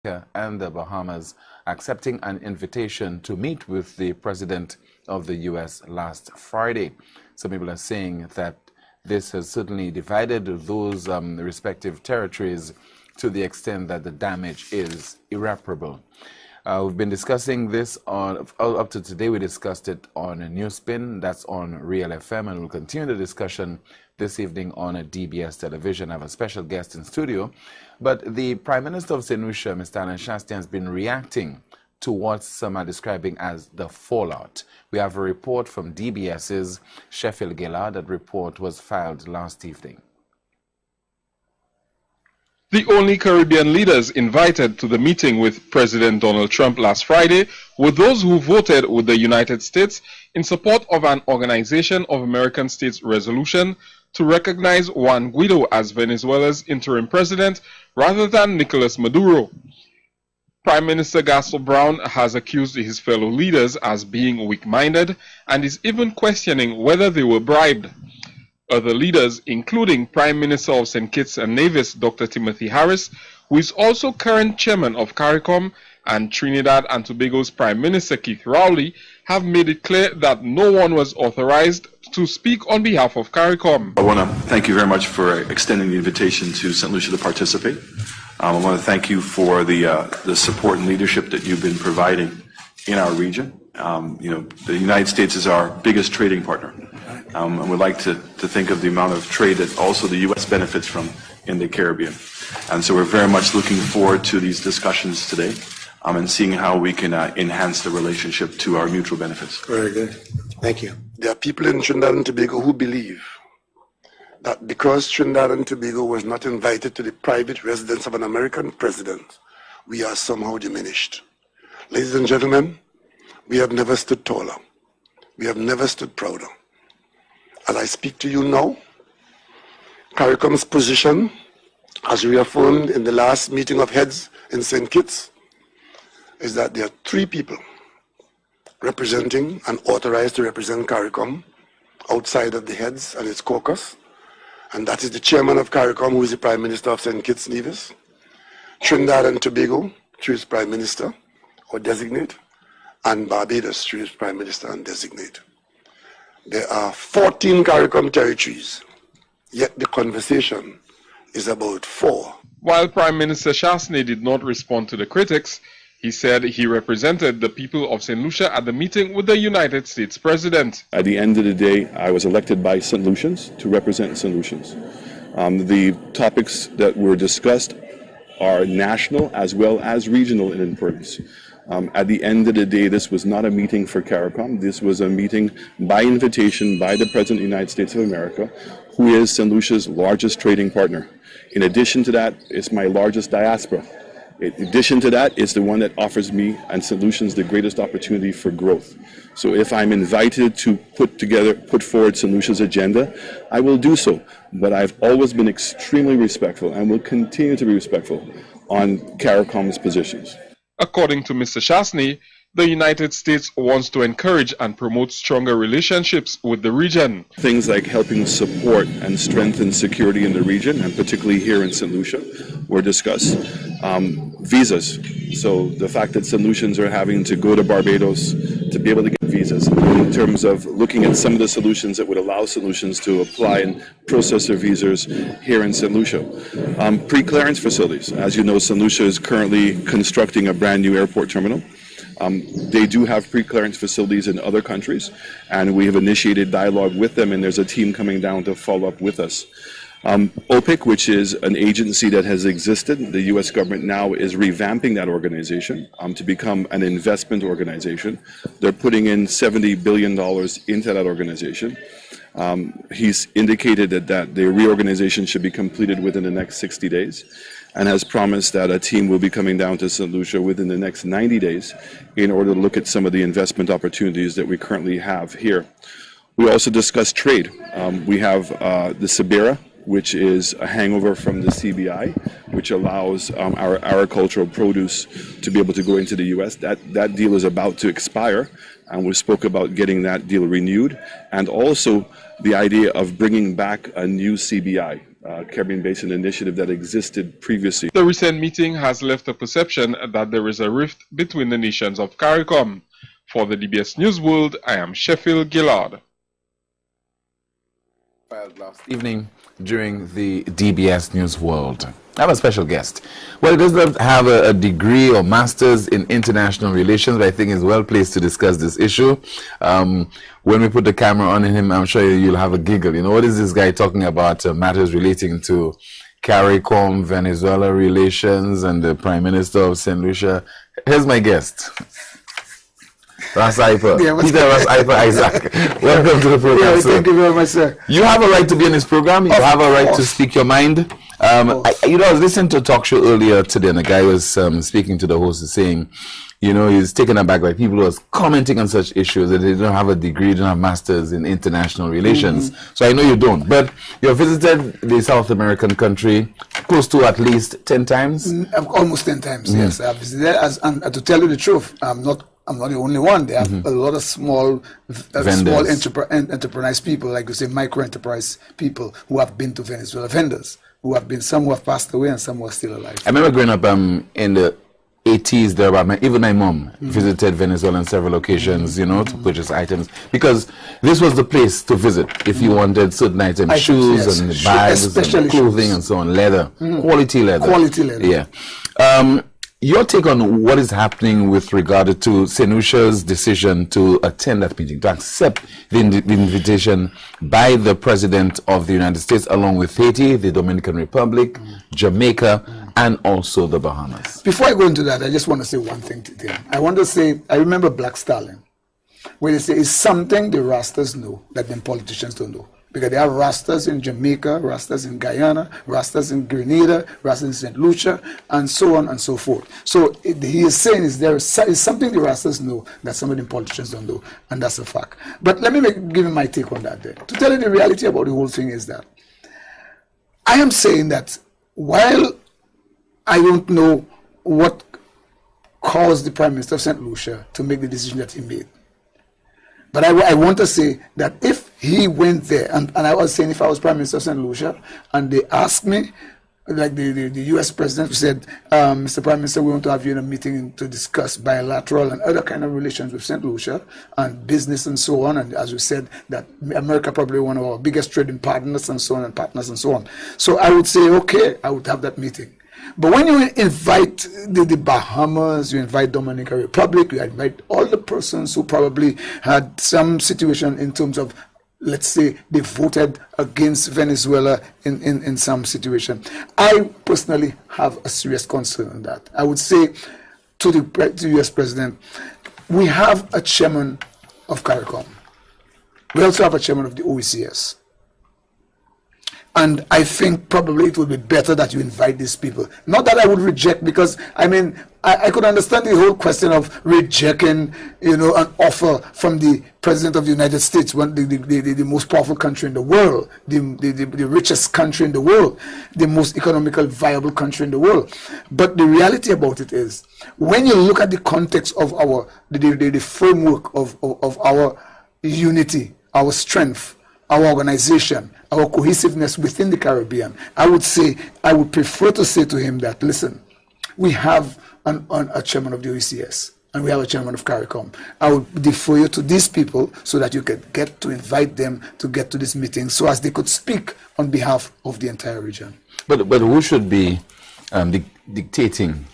and the Bahamas accepting an invitation to meet with the President of the U.S. last Friday. Some people are saying that this has certainly divided those respective territories to the extent that the damage is irreparable. We've been discussing this up to today. We discussed it on Newspin, that's on Real FM, and we'll continue the discussion this evening on DBS television. I have a special guest in studio, but the Prime Minister of St. Lucia, Mr. Alan Shastian, has been reacting to what some are describing as the fallout. We have a report from DBS's Sheffield Gillard. That report was filed last evening. The only Caribbean leaders invited to the meeting with President Donald Trump last Friday were those who voted with the United States in support of an Organization of American States resolution to recognize Juan Guaido as Venezuela's interim president rather than Nicolas Maduro. Prime Minister Gaston Brown has accused his fellow leaders as being weak-minded and is even questioning whether they were bribed. Other leaders, including Prime Minister of St. Kitts and Nevis, Dr. Timothy Harris, who is also current chairman of CARICOM, and Trinidad and Tobago's Prime Minister Keith Rowley, have made it clear that no one was authorized to speak on behalf of CARICOM. I want to thank you very much for extending the invitation to St. Lucia to participate. I want to thank you for the support and leadership that you've been providing in our region. The United States is our biggest trading partner. And we'd like to think of the amount of trade that also the U.S. benefits from in the Caribbean. And so we're very much looking forward to these discussions today and seeing how we can enhance the relationship to our mutual benefits. Very good. Thank you. There are people in Trinidad and Tobago who believe that because Trinidad and Tobago was not invited to the private residence of an American president, we are somehow diminished. Ladies and gentlemen, we have never stood taller. We have never stood prouder. As I speak to you now, CARICOM's position, as reaffirmed in the last meeting of heads in St. Kitts, is that there are 3 people representing and authorized to represent CARICOM outside of the heads and its caucus, and that is the chairman of CARICOM, who is the Prime Minister of St. Kitts and Nevis, Trinidad and Tobago, through its Prime Minister or designate, and Barbados, through its Prime Minister and designate. There are 14 CARICOM territories, yet the conversation is about 4. While Prime Minister Shastian did not respond to the critics, he said he represented the people of St. Lucia at the meeting with the United States President. At the end of the day, I was elected by St. Lucians to represent St. Lucians. The topics that were discussed are national as well as regional in importance. At the end of the day, this was not a meeting for CARICOM. This was a meeting by invitation by the President of the United States of America, who is St. Lucia's largest trading partner. In addition to that, it's my largest diaspora. In addition to that, it's the one that offers me and St. Lucians the greatest opportunity for growth. So if I'm invited to put forward St. Lucia's agenda, I will do so. But I've always been extremely respectful and will continue to be respectful on CARICOM's positions. According to Mr. Shastian, the United States wants to encourage and promote stronger relationships with the region. Things like helping support and strengthen security in the region, and particularly here in St. Lucia, were discussed. Visas. So the fact that St. Lucians are having to go to Barbados to be able to get visas, in terms of looking at some of the solutions that would allow St. Lucians to apply and process their visas here in St. Lucia. Pre-clearance facilities. As you know, St. Lucia is currently constructing a brand new airport terminal. They do have pre-clearance facilities in other countries, and we have initiated dialogue with them, and there's a team coming down to follow up with us. OPIC, which is an agency that has existed, the U.S. government now is revamping that organization to become an investment organization. They're putting in $70 billion into that organization. He's indicated that the reorganization should be completed within the next 60 days and has promised that a team will be coming down to St. Lucia within the next 90 days in order to look at some of the investment opportunities that we currently have here. We also discussed trade. We have the Sibera which is a hangover from the CBI, which allows our agricultural produce to be able to go into the U.S. That deal is about to expire, and we spoke about getting that deal renewed, and also the idea of bringing back a new CBI, Caribbean Basin Initiative, that existed previously. The recent meeting has left a perception that there is a rift between the nations of CARICOM. For the DBS News World, I am Sheffield Gillard. Last evening during the DBS News World, I have a special guest. Well, he does not have a degree or master's in international relations, but I think he's well placed to discuss this issue. When we put the camera on him, I'm sure you'll have a giggle. You know, what is this guy talking about? Matters relating to CARICOM, Venezuela relations, and the Prime Minister of St. Lucia. Here's my guest. Ras Iper. Peter Ras Iper Isaac. Welcome to the program, sir. Thank you very much, sir. You have a right to be in this program. You have a right to speak your mind. I was listening to a talk show earlier today, and the guy was speaking to the host, saying, you know, he's taken aback by people who are commenting on such issues that they don't have a degree, don't have masters in international relations. So I know you don't, but you have visited the South American country close to at least 10 times? Almost 10 times, yes. I've visited, and to tell you the truth, I'm not the only one. There are a lot of small enterprise people, like you say, micro enterprise people who have been to Venezuela, vendors who have been, some who have passed away and some who are still alive. I remember growing up in the 80s, even my mom visited Venezuela on several occasions, you know, to purchase items, because this was the place to visit if you wanted certain items, shoes, yes, and bags, and clothing, shoes, and so on, leather, quality leather. Quality leather. Yeah. Your take on what is happening with regard to St. Lucia's decision to attend that meeting, to accept the invitation by the President of the United States, along with Haiti, the Dominican Republic, Jamaica, and also the Bahamas. Before I go into that, I just want to say one thing to them. I want to say, I remember Black Stallion, where they say it's something the Rastas know that them politicians don't know. Because there are Rastas in Jamaica, Rastas in Guyana, Rastas in Grenada, Rastas in St. Lucia, and so on and so forth. So he is saying is something the Rastas know that some of the politicians don't know, and that's a fact. But let me give you my take on that there. To tell you the reality about the whole thing is that I am saying that while I don't know what caused the Prime Minister of St. Lucia to make the decision that he made, but I want to say that if he went there, and I was saying if I was Prime Minister of St. Lucia, and they asked me, like the U.S. President said, Mr. Prime Minister, we want to have you in a meeting to discuss bilateral and other kind of relations with St. Lucia and business and so on. And as we said, that America probably one of our biggest trading partners and so on, and partners and so on. So I would say, okay, I would have that meeting. But when you invite the Bahamas, you invite Dominican Republic, you invite all the persons who probably had some situation in terms of, let's say, they voted against Venezuela in some situation. I personally have a serious concern on that. I would say to the U.S. President, we have a chairman of CARICOM. We also have a chairman of the OECS. And I think probably it would be better that you invite these people. Not that I would reject, because I mean, I could understand the whole question of rejecting, you know, an offer from the President of the United States, the most powerful country in the world, the richest country in the world, the most economical viable country in the world. But the reality about it is, when you look at the context of the framework of our unity, our strength, our organization, our cohesiveness within the Caribbean, I would prefer to say to him that, listen, we have a chairman of the OECS and we have a chairman of CARICOM. I would defer you to these people so that you could get to invite them to get to this meeting so as they could speak on behalf of the entire region. But who should be dictating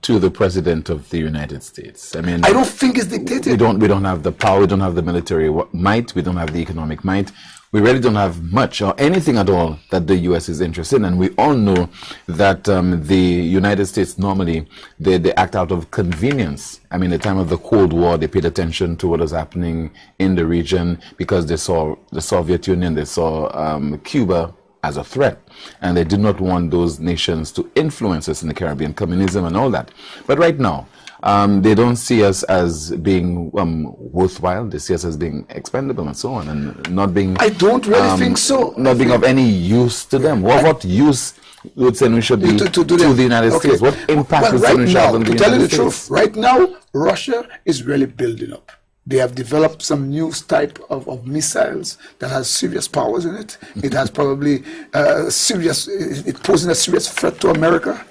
to the President of the United States? I mean, I don't think it's dictated. We don't have the power, we don't have the military might, we don't have the economic might. We really don't have much or anything at all that the U.S. is interested in. And we all know that the United States normally, they act out of convenience. I mean, at the time of the Cold War, they paid attention to what was happening in the region because they saw the Soviet Union, they saw Cuba as a threat. And they did not want those nations to influence us in the Caribbean, communism and all that. But right now, they don't see us as being worthwhile. They see us as being expendable and so on, and not being. I don't really think so. Not being of any use to them. What use would St. Lucia be to the United States? What impact would St. Lucia have on the United States? To tell you the truth, right now, Russia is really building up. They have developed some new type of missiles that has serious powers in it. It has probably it posing a serious threat to America.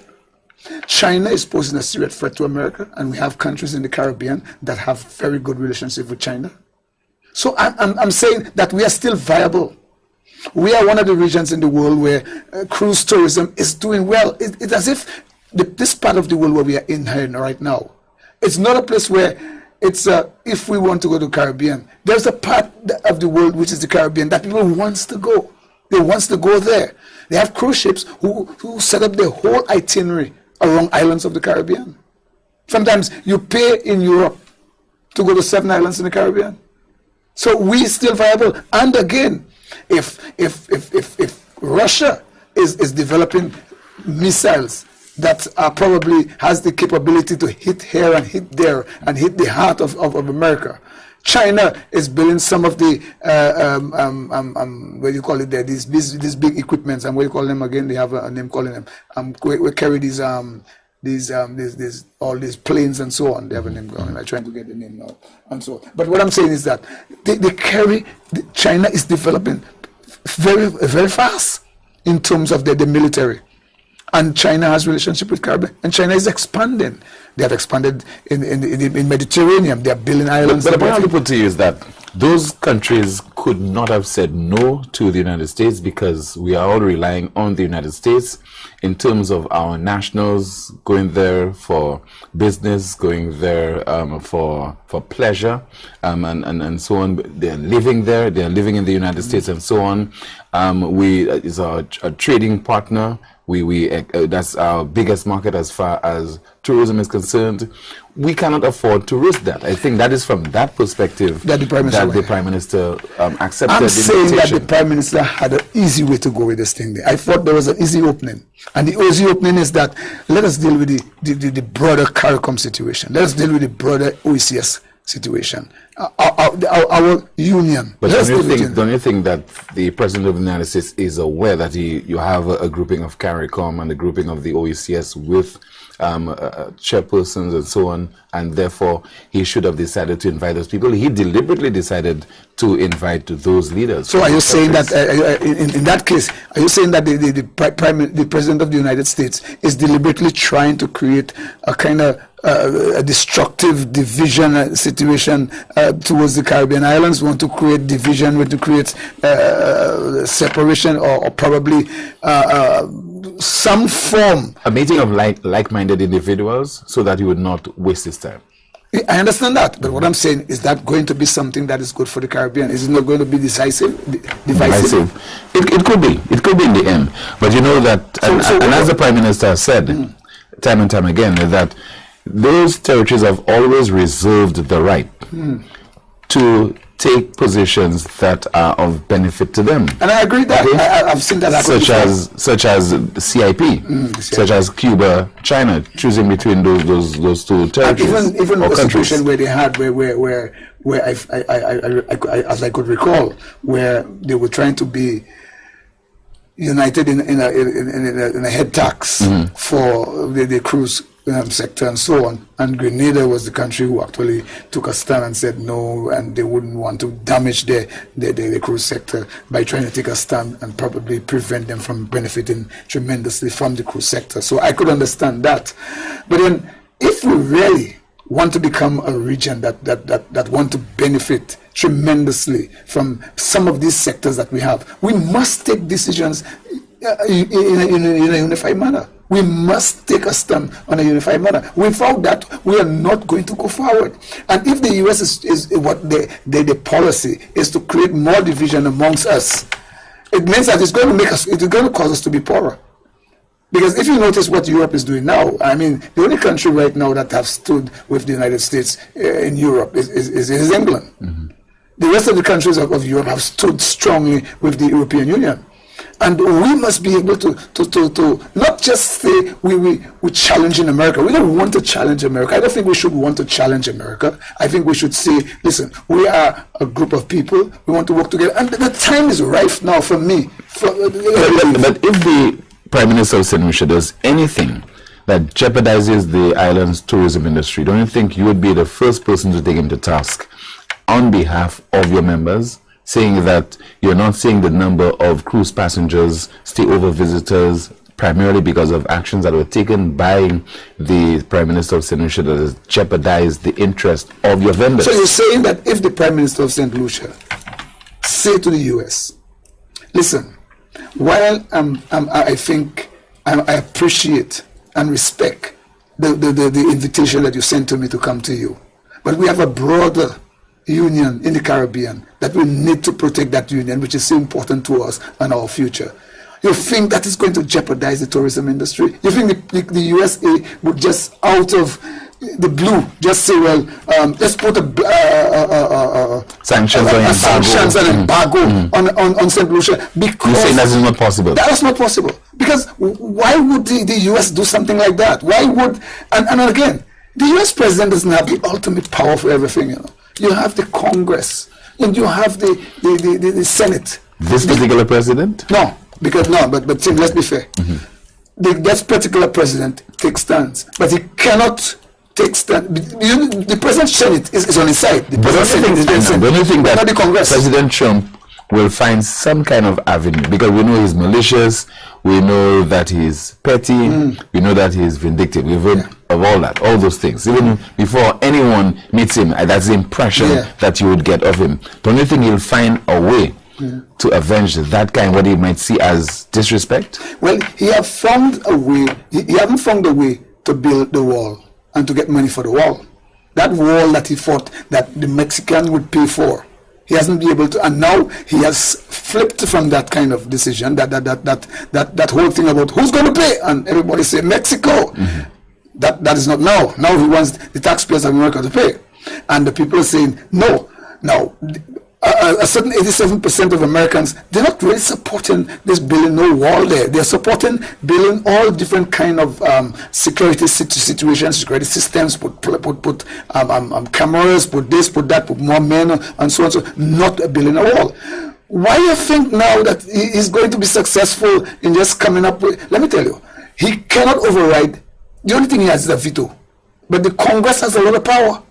China is posing a serious threat to America, and we have countries in the Caribbean that have very good relationship with China. So I'm saying that we are still viable. We are one of the regions in the world where cruise tourism is doing well. It's as if this part of the world where we are in here right now, it's not a place where it's if we want to go to the Caribbean, there's a part of the world which is the Caribbean that people wants to go. They wants to go there. They have cruise ships who set up their whole itinerary around islands of the Caribbean. Sometimes you pay in Europe to go to 7 islands in the Caribbean. So we still viable. And again, if Russia is developing missiles that probably has the capability to hit here and hit there and hit the heart of America. China is building some of the what do you call it there? These big equipments, and what do you call them again? They have a name calling them. We carry these all these planes and so on. They have a name calling. I'm trying to get the name now and so on. But what I'm saying is that they carry. China is developing very very fast in terms of the military. And China has relationship with Caribbean, and China is expanding. They have expanded in Mediterranean. They are building islands. But the point I put to you is that those countries could not have said no to the United States because we are all relying on the United States in terms of our nationals going there for business, going there for pleasure, and so on. They are living there. They are living in the United States and so on. Is our trading partner. That's our biggest market as far as tourism is concerned. We cannot afford to risk that. I think that is from that perspective that the Prime Minister accepted. I'm saying that the Prime Minister had an easy way to go with this thing there. I thought there was an easy opening. And the easy opening is that let us deal with the broader CARICOM situation. Let us deal with the broader OECS situation. Our union. But don't you think that the President of the United States is aware that you have a grouping of CARICOM and a grouping of the OECS with chairpersons and so on, and therefore he should have decided to invite those people? He deliberately decided to invite those leaders. So are you saying that in that case, are you saying that the President of the United States is deliberately trying to create a kind of a destructive division situation towards the Caribbean islands, want to create division, want to create separation, or probably some form. A meeting of like-minded individuals so that he would not waste his time. I understand that, but what I'm saying is that going to be something that is good for the Caribbean? Is it not going to be divisive? It could be. It could be in the end. But you know that, and as the Prime Minister said time and time again, that those territories have always reserved the right to take positions that are of benefit to them. And I agree that I've seen that happen. Such as CIP, such as Cuba, China, choosing between those two territories. And even the situation where they had where I as I could recall, where they were trying to be united in a head tax for the cruise sector and so on, and Grenada was the country who actually took a stand and said no, and they wouldn't want to damage the cruise sector by trying to take a stand and probably prevent them from benefiting tremendously from the cruise sector. So I could understand that. But then if we really want to become a region that want to benefit tremendously from some of these sectors that we have, we must take decisions in a unified manner. We must take a stand on a unified manner. Without that, we are not going to go forward. And if the U.S. is what the policy is to create more division amongst us, it means that it's going to cause us to be poorer. Because if you notice what Europe is doing now, I mean, the only country right now that have stood with the United States in Europe is England. The rest of the countries of Europe have stood strongly with the European Union. And we must be able to not just say we challenge in America. We don't want to challenge America. I don't think we should want to challenge America. I think we should say, listen, we are a group of people. We want to work together. And the time is ripe now for me. But if the Prime Minister of St. Lucia does anything that jeopardizes the island's tourism industry, don't you think you would be the first person to take him to task on behalf of your members, saying that you're not seeing the number of cruise passengers, stay-over visitors, primarily because of actions that were taken by the Prime Minister of St. Lucia that has jeopardized the interest of your vendors? So you're saying that if the Prime Minister of St. Lucia say to the U.S., listen, while I think I appreciate and respect the invitation that you sent to me to come to you, but we have a broader union in the Caribbean that we need to protect, that union which is so important to us and our future. You think that is going to jeopardize the tourism industry? You think the USA would just out of the blue just say, well, let's put sanctions and embargo on St. Lucia? Because you say that is not possible. That is not possible. Because why would the US do something like that? Why would, and again, the US president doesn't have the ultimate power for everything, you know. You have the Congress, and you have the Senate. This particular president? No, but Tim, let's be fair. That particular president takes stands, but he cannot take stand. The president's Senate is on his side. The only thing that the Congress. President Trump will find some kind of avenue, because we know he's malicious, we know that he's petty, we know that he's vindictive. We've heard of all that, all those things. Even before anyone meets him, that's the impression that you would get of him. Don't you think he'll find a way to avenge that kind, what he might see as disrespect? Well, he have found a way. He haven't found a way to build the wall and to get money for the wall. That wall that he thought that the Mexican would pay for, he hasn't been able to, and now he has flipped from that kind of decision, that whole thing about who's going to pay, and everybody say Mexico. That is not now. Now he wants the taxpayers of America to pay, and the people are saying no. Now, a certain 87% of Americans, they're not really supporting this building no wall there. They're supporting building all different kind of security situations, security systems, put cameras, put this, put that, put more men, and so on. So not building a wall. Why do you think now that he's going to be successful in just coming up with? Let me tell you, he cannot override. The only thing he has is a veto, but the Congress has a lot of power.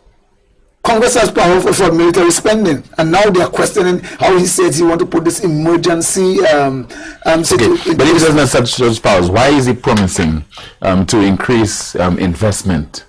Congress has power for military spending, and now they are questioning how he says he want to put this emergency. But if he doesn't have such powers, why is he promising to increase investment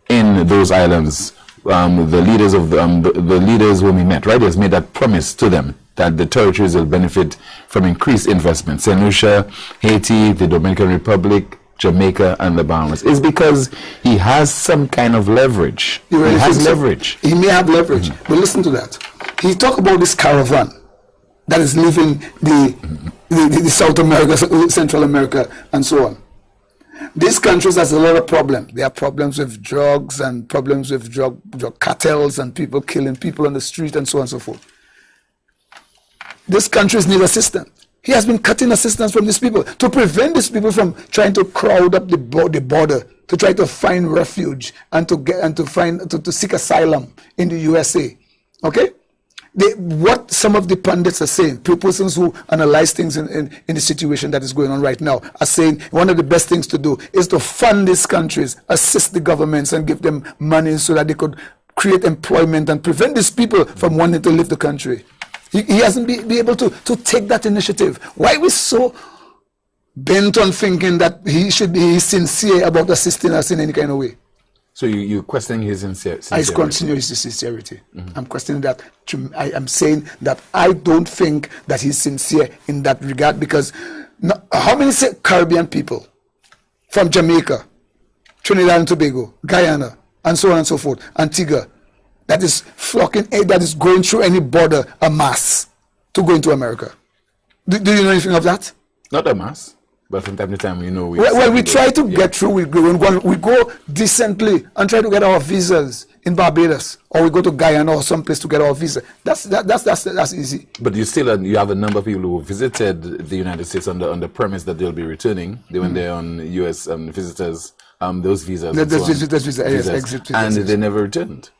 in those islands? The leaders of the leaders when we met, right? He has made that promise to them that the territories will benefit from increased investment. St. Lucia, Haiti, the Dominican Republic, Jamaica, and the Bahamas. It's because he has some kind of leverage. He has leverage. He may have leverage, but listen to that. He talked about this caravan that is leaving the South America, Central America, and so on. These countries has a lot of problems. There are problems with drugs and problems with drug cartels and people killing people on the street and so on and so forth. These countries need assistance. He has been cutting assistance from these people to prevent these people from trying to crowd up the border to try to find refuge and to seek asylum in the USA. Okay, what some of the pundits are saying, persons who analyze things in the situation that is going on right now, are saying one of the best things to do is to fund these countries, assist the governments, and give them money so that they could create employment and prevent these people from wanting to leave the country. He hasn't been able to take that initiative. Why are we so bent on thinking that he should be sincere about assisting us in any kind of way? So you're questioning his sincerity? I question his sincerity. I'm questioning that. I'm saying that I don't think that he's sincere in that regard, because how many Caribbean people from Jamaica, Trinidad and Tobago, Guyana, and so on and so forth, Antigua, that is flocking, that is going through any border en masse to go into America? Do you know anything of that? Not en masse, but from time to time, you know. We try to get through. We go decently and try to get our visas in Barbados, or we go to Guyana or someplace to get our visa. That's easy. But you have a number of people who visited the United States on the premise that they'll be returning. They went there on U.S. Visitors, those visas. Visas, exit visas, and they never returned.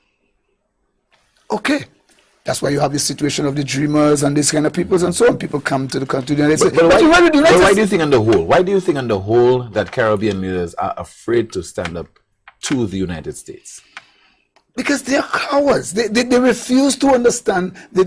Okay. That's why you have the situation of the dreamers and these kind of people and so on. People come to the country and they say, why do you think on the whole? Why do you think on the whole that Caribbean leaders are afraid to stand up to the United States? Because they are cowards. They refuse to understand the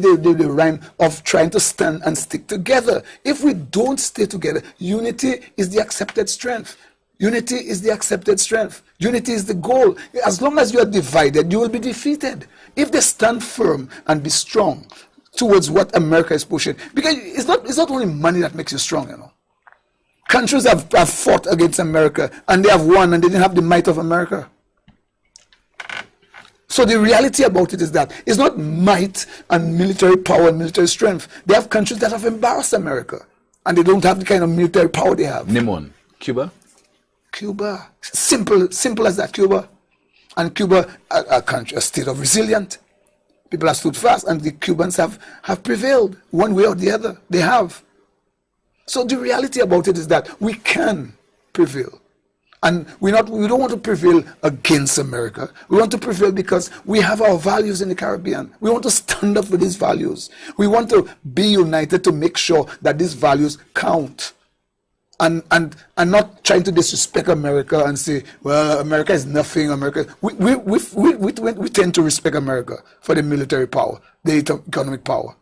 rhyme of trying to stand and stick together. If we don't stay together, unity is the accepted strength. Unity is the accepted strength. Unity is the goal. As long as you are divided, you will be defeated. If they stand firm and be strong towards what America is pushing, because it's not only money that makes you strong, you know. Countries have fought against America and they have won and they didn't have the might of America. So the reality about it is that it's not might and military power and military strength. They have countries that have embarrassed America and they don't have the kind of military power they have. Name one. Cuba? Cuba. Simple as that, Cuba. And Cuba, a state of resilient. People have stood fast and the Cubans have prevailed one way or the other. They have. So the reality about it is that we can prevail. And we don't want to prevail against America. We want to prevail because we have our values in the Caribbean. We want to stand up for these values. We want to be united to make sure that these values count. And not trying to disrespect America and say, well, America is nothing. We tend to respect America for the military power, the economic power.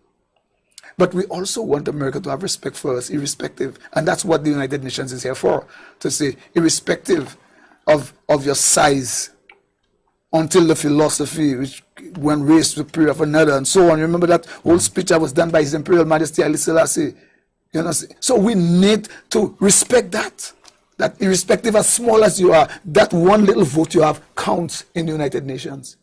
But we also want America to have respect for us, irrespective. And that's what the United Nations is here for, to say, irrespective of your size, until the philosophy, which one race superior of another, and so on. Remember that whole speech that was done by His Imperial Majesty Haile Selassie? You know, so we need to respect that irrespective as small as you are, that one little vote you have counts in the United Nations.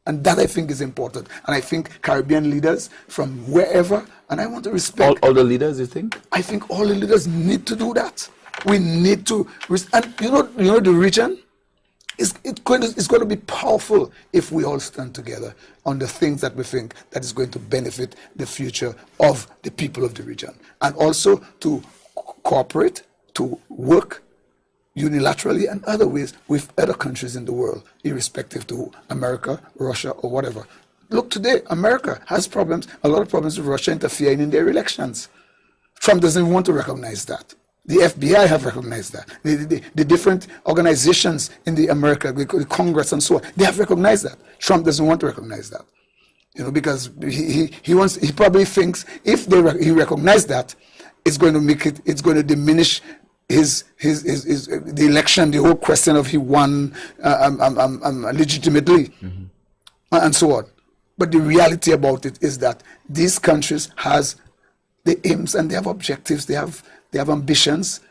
And that, I think, is important. And I think Caribbean leaders from wherever, and I want to respect... All the leaders, you think? I think all the leaders need to do that. We need to... And you know the region? It's going to be powerful if we all stand together on the things that we think that is going to benefit the future of the people of the region. And also to cooperate, to work unilaterally and other ways with other countries in the world, irrespective to America, Russia, or whatever. Look, today, America has problems, a lot of problems with Russia interfering in their elections. Trump doesn't even want to recognize that. The FBI have recognized that. The different organizations in the America, the Congress and so on, they have recognized that. Trump doesn't want to recognize that. You know, because he probably thinks if he recognizes that, it's going to diminish the election, the whole question of he won legitimately, and so on. But the reality about it is that these countries has the aims and they have objectives, they have ambitions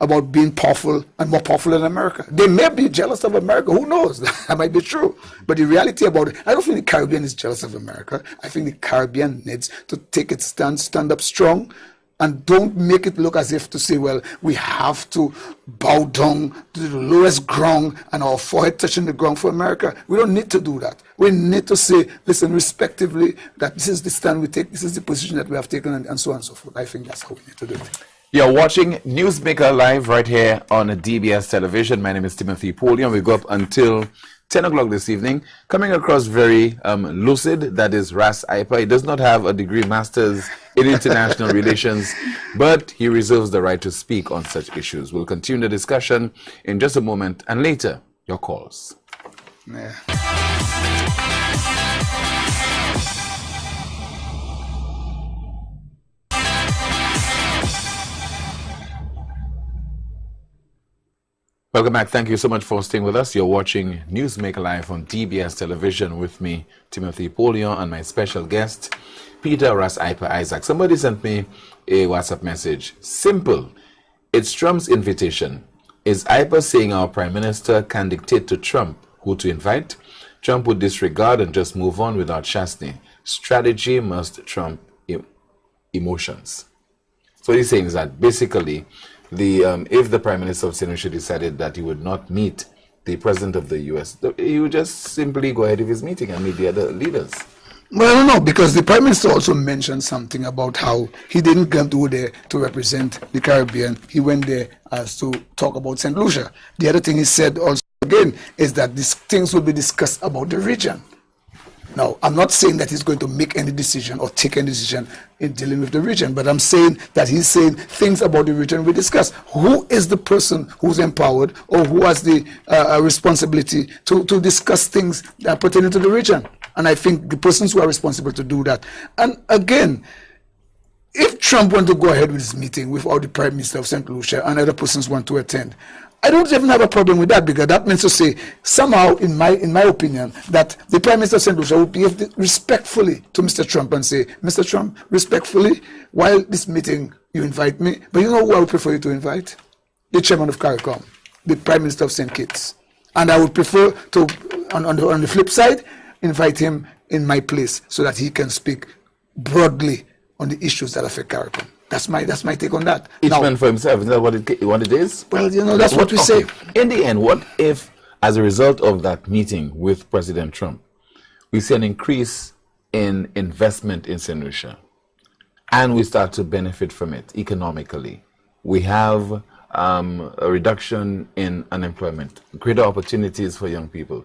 about being powerful and more powerful than America. They may be jealous of America, who knows? That might be true. But the reality about it, I don't think the Caribbean is jealous of America. I think the Caribbean needs to take its stand up strong, and don't make it look as if to say, well, we have to bow down to the lowest ground and our forehead touching the ground for America. We don't need to do that. We need to say, listen, respectively, that this is the stand we take, this is the position that we have taken, and so on and so forth. I think that's how we need to do it. You're watching Newsmaker Live right here on DBS Television. My name is Timothy Polion. We go up until 10 o'clock this evening. Coming across very lucid, that is Ras Iper. He does not have a degree master's in international relations, but he reserves the right to speak on such issues. We'll continue the discussion in just a moment, and later, your calls. Yeah. Welcome back. Thank you so much for staying with us. You're watching Newsmaker Live on DBS Television with me, Timothy Polion, and my special guest, Peter Ras Iper Isaac. Somebody sent me a WhatsApp message. Simple. It's Trump's invitation. Is Iper saying our Prime Minister can dictate to Trump who to invite? Trump would disregard and just move on without chastening. Strategy must trump emotions. So what he's saying is that basically, if the Prime Minister of St. Lucia decided that he would not meet the president of the U.S., he would just simply go ahead with his meeting and meet the other leaders. Well, I don't know, because the Prime Minister also mentioned something about how he didn't come to there to represent the Caribbean. He went there as to talk about St. Lucia. The other thing he said also again is that these things will be discussed about the region. Now, I'm not saying that he's going to make any decision or take any decision in dealing with the region, but I'm saying that he's saying things about the region we discuss. Who is the person who's empowered or who has the responsibility to discuss things that are pertaining to the region? And I think the persons who are responsible to do that. And again, if Trump want to go ahead with his meeting without the Prime Minister of St. Lucia and other persons want to attend, I don't even have a problem with that, because that means to say somehow, in my opinion, that the Prime Minister of St. Lucia would behave respectfully to Mr. Trump and say, Mr. Trump, respectfully, while this meeting you invite me, but you know who I would prefer you to invite? The chairman of CARICOM, the Prime Minister of St. Kitts. And I would prefer to, on the flip side, invite him in my place so that he can speak broadly on the issues that affect CARICOM. That's my take on that. Each man for himself, is that what it is? Well, that's what we say. In the end, what if, as a result of that meeting with President Trump, we see an increase in investment in St. Lucia, and we start to benefit from it economically? We have a reduction in unemployment, greater opportunities for young people.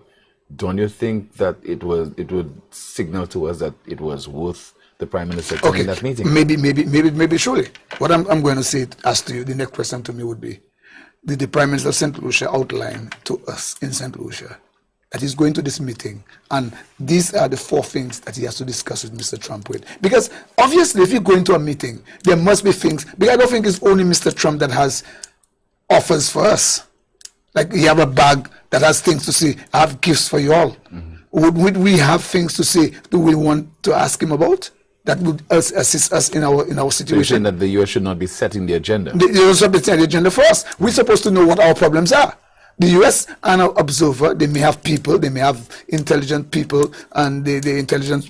Don't you think that it would signal to us that it was worth the Prime Minister attending that meeting? Maybe surely. What I'm going to say, ask to you, the next question to me would be, did the Prime Minister of St. Lucia outline to us in St. Lucia that he's going to this meeting and these are the 4 things that he has to discuss with Mr. Trump with? Because obviously if you go into a meeting, there must be things, because I don't think it's only Mr. Trump that has offers for us. Like you have a bag that has things to say, I have gifts for you all. Would we have things to say, do we want to ask him about? That would assist us in our situation. So you're saying that the U.S. should not be setting the agenda? The U.S. should be setting the agenda for us. We're supposed to know what our problems are. The U.S. and our observer, they may have people, they may have intelligent people, and the intelligence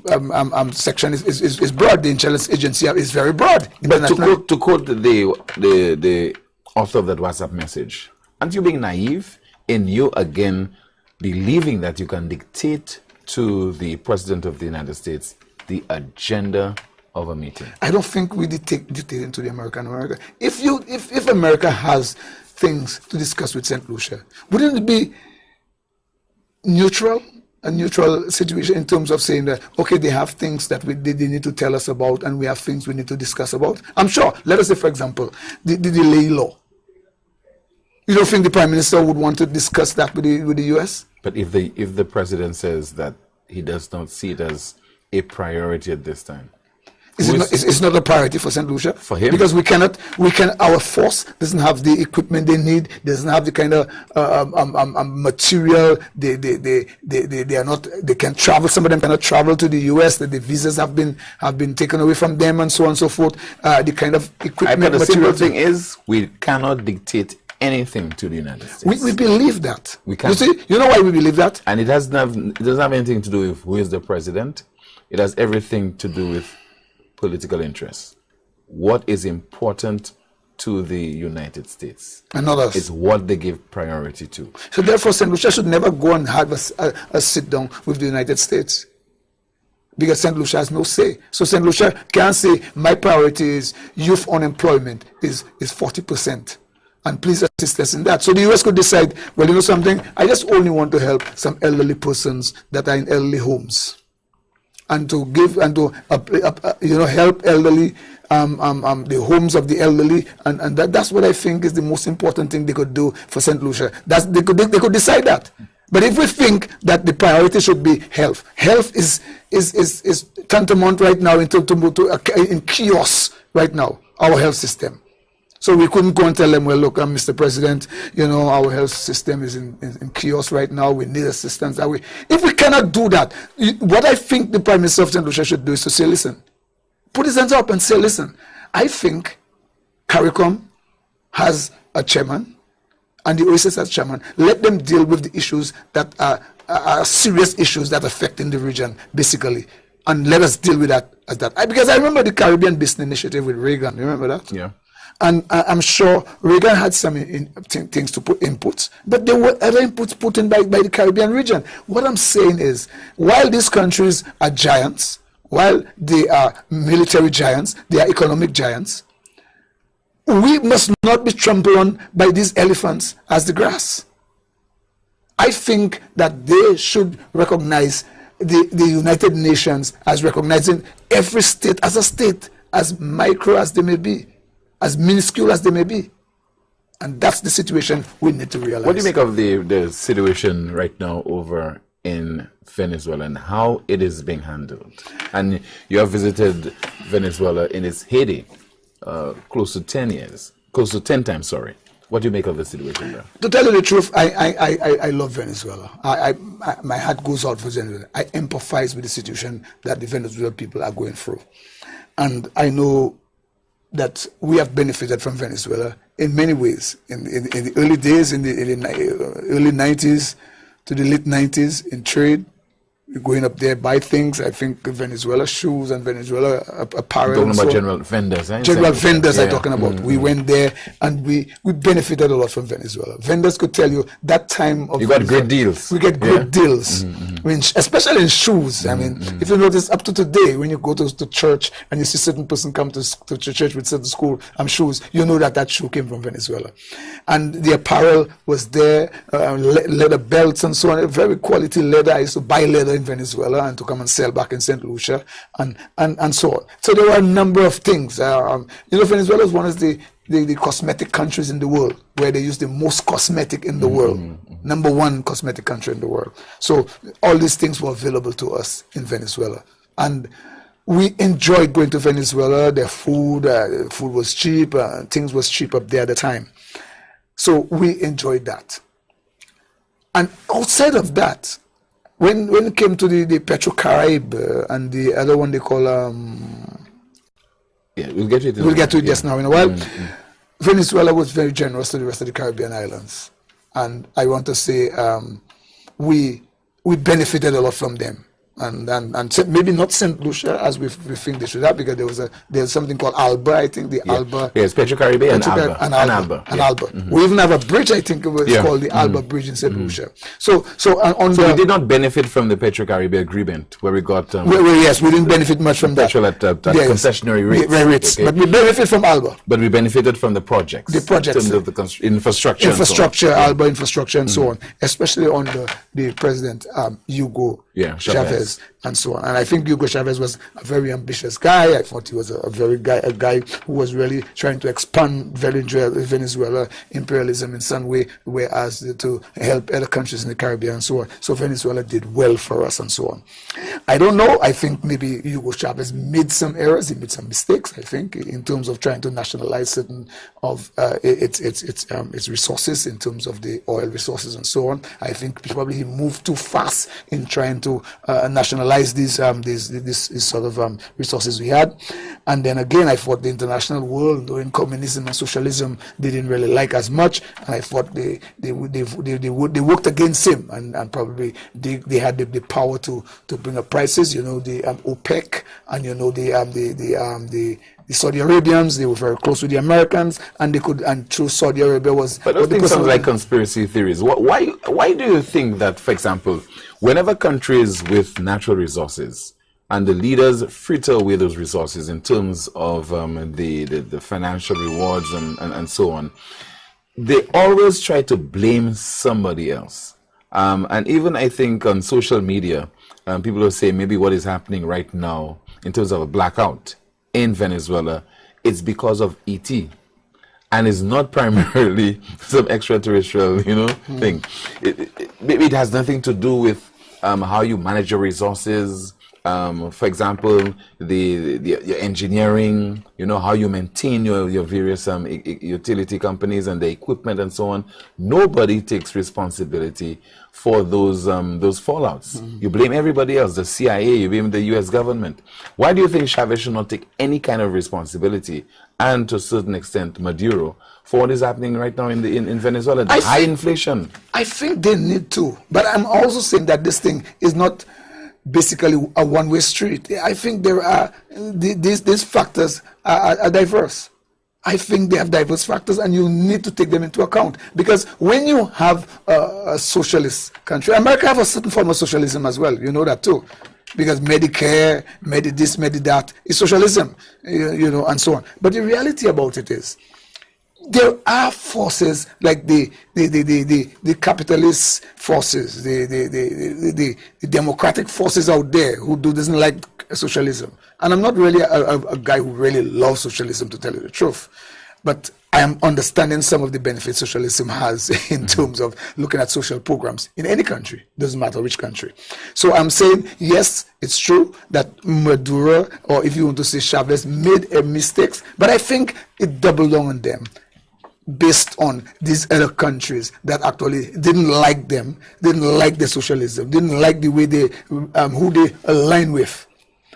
section is broad. The intelligence agency is very broad. But to quote the author of that WhatsApp message, aren't you being naive in you again believing that you can dictate to the President of the United States the agenda of a meeting? I don't think we dictate to the America. If America has things to discuss with St. Lucia, wouldn't it be a neutral situation in terms of saying that, okay, they have things that they need to tell us about and we have things we need to discuss about? I'm sure, let us say, for example, the delay law. You don't think the Prime Minister would want to discuss that with the U.S.? But if the President says that he does not see it as a priority at this time, it's not a priority for St. Lucia? For him? Because our force doesn't have the equipment they need, doesn't have the kind of material, they are not, they can travel, some of them cannot travel to the US, that the visas have been taken away from them and so on and so forth, the kind of equipment, the simple thing is, we cannot dictate anything to the United States. We believe that. We can't. You know why we believe that? And it doesn't have anything to do with who is the president. It has everything to do with political interests. What is important to the United States and others is what they give priority to. So therefore, St. Lucia should never go and have a sit down with the United States, because St. Lucia has no say. So St. Lucia can't say, my priority is youth unemployment is 40%. And please assist us in that. So the U.S. could decide, well, you know something, I just only want to help some elderly persons that are in elderly homes, and to give and to help elderly, the homes of the elderly, and that's what I think is the most important thing they could do for St. Lucia. They could decide that. But if we think that the priority should be health is tantamount right now in chaos right now, our health system. So we couldn't go and tell them, well, look, Mr. President, our health system is in chaos right now. We need assistance. If we cannot do that, what I think the Prime Minister of St. Lucia should do is to say, listen, put his hands up and say, listen, I think CARICOM has a chairman and the OSS has chairman. Let them deal with the issues that are serious issues that affect in the region, basically. And let us deal with that as that. Because I remember the Caribbean Business Initiative with Reagan. You remember that? Yeah. And I'm sure Reagan had some things to put inputs, but there were other inputs put in by the Caribbean region. What I'm saying is, while these countries are giants, while they are military giants, they are economic giants, we must not be trampled on by these elephants as the grass. I think that they should recognize the United Nations as recognizing every state as a state, as micro as they may be, as minuscule as they may be. And that's the situation we need to realize. What do you make of the situation right now over in Venezuela and how it is being handled? And you have visited Venezuela in its heyday, close to 10 times, sorry. What do you make of the situation there? To tell you the truth, I love Venezuela. My heart goes out for Venezuela. I empathize with the situation that the Venezuelan people are going through. And I know that we have benefited from Venezuela in many ways. In the early days, in the early 90s to the late 90s, in trade, we're going up there, buy things. I think Venezuela shoes and Venezuela apparel. You're talking about general vendors, eh? General vendors yeah. I'm talking about. We went there and we benefited a lot from Venezuela. Vendors could tell you that time of... You got great deals. We get great deals, especially in shoes. I mean, if you notice, up to today, when you go to church and you see certain person come to church with certain school shoes, you know that shoe came from Venezuela. And the apparel was there, leather belts and so on, very quality leather. I used to buy leather in Venezuela and to come and sell back in St. Lucia and so on. So there were a number of things. Venezuela is one of the cosmetic countries in the world where they use the most cosmetic in the world. Number one cosmetic country in the world. So all these things were available to us in Venezuela. And we enjoyed going to Venezuela. Their food was cheap. Things was cheap up there at the time. So we enjoyed that. And outside of that, when it came to the Petrocaribe and the other one they call we'll get to it. We'll get to it just now in a while. Venezuela was very generous to the rest of the Caribbean islands, and I want to say we benefited a lot from them. And maybe not St. Lucia as we think they should have, because there's something called Alba, I think Alba. Yes, Petrocaribe and Alba. We even have a bridge, I think it was called the Alba Bridge in St. Lucia. So we did not benefit from the Petrocaribe agreement where we got yes, we didn't benefit much from petrol at concessionary rates. Okay. But we benefit from Alba. But we benefited from the projects. The projects. In terms of the infrastructure, Alba infrastructure and so on, especially under the President Hugo Chavez and so on. And I think Hugo Chavez was a very ambitious guy. I thought he was a guy who was really trying to expand Venezuela imperialism in some way, whereas to help other countries in the Caribbean and so on. So Venezuela did well for us and so on. I don't know. I think maybe Hugo Chavez made some errors. He made some mistakes, I think, in terms of trying to nationalize certain of its resources, in terms of the oil resources and so on. I think probably he moved too fast in trying to nationalize these sort of resources we had. And then again, I thought the international world during communism and socialism didn't really like as much, and I thought they worked against him, and probably they had the power to bring up prices. The OPEC and the Saudi Arabians, they were very close with the Americans, and through Saudi Arabia was. But those things sound like conspiracy theories. Why do you think that, for example, whenever countries with natural resources and the leaders fritter away those resources in terms of the financial rewards and so on, they always try to blame somebody else. And even I think on social media, people will say maybe what is happening right now in terms of a blackout in Venezuela, it's because of ET. And it's not primarily some extraterrestrial, thing. Maybe it has nothing to do with how you manage your resources. For example, your engineering, how you maintain your various utility companies and the equipment and so on. Nobody takes responsibility for those fallouts. You blame everybody else, the CIA, you blame the U.S. government. Why do you think Chavez should not take any kind of responsibility, and to a certain extent Maduro, for what is happening right now in Venezuela, the high inflation? I think they need to, but I'm also saying that this thing is not basically a one-way street. I think there are these factors are diverse. I think they have diverse factors, and you need to take them into account. Because when you have a socialist country, America have a certain form of socialism as well. You know that too. Because Medicare, this, that is socialism, and so on. But the reality about it is, there are forces like the capitalist forces, the democratic forces out there who doesn't like socialism. And I'm not really a guy who really loves socialism, to tell you the truth. But I am understanding some of the benefits socialism has in terms of looking at social programs in any country, doesn't matter which country. So I'm saying, yes, it's true that Maduro, or if you want to say Chavez, made mistakes, but I think it doubled down on them based on these other countries that actually didn't like them, didn't like the socialism, didn't like the way they, who they align with.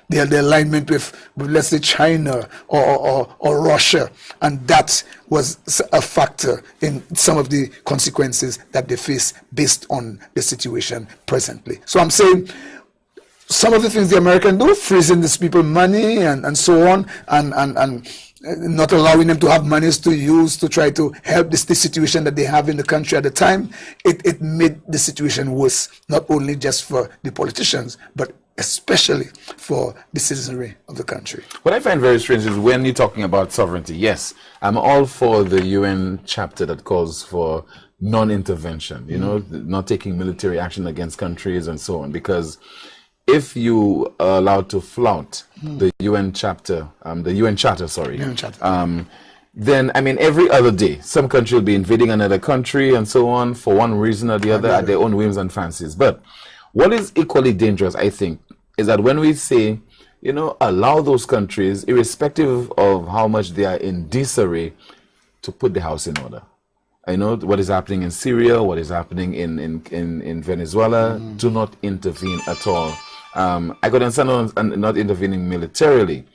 The alignment with, let's say, China or Russia, and that was a factor in some of the consequences that they face based on the situation presently. So I'm saying some of the things the Americans do, freezing these people money and so on, and not allowing them to have monies to use to try to help the situation that they have in the country at the time, it made the situation worse, not only just for the politicians, but especially for the citizenry of the country. What I find very strange is when you're talking about sovereignty, yes, I'm all for the UN chapter that calls for non-intervention, not taking military action against countries and so on, because if you are allowed to flout the UN chapter, then, I mean, every other day, some country will be invading another country and so on for one reason or the other at their own whims and fancies. But what is equally dangerous, I think, is that when we say, allow those countries, irrespective of how much they are in disarray, to put the house in order. I know what is happening in Syria, what is happening in Venezuela, do not intervene at all. I could understand not intervening militarily,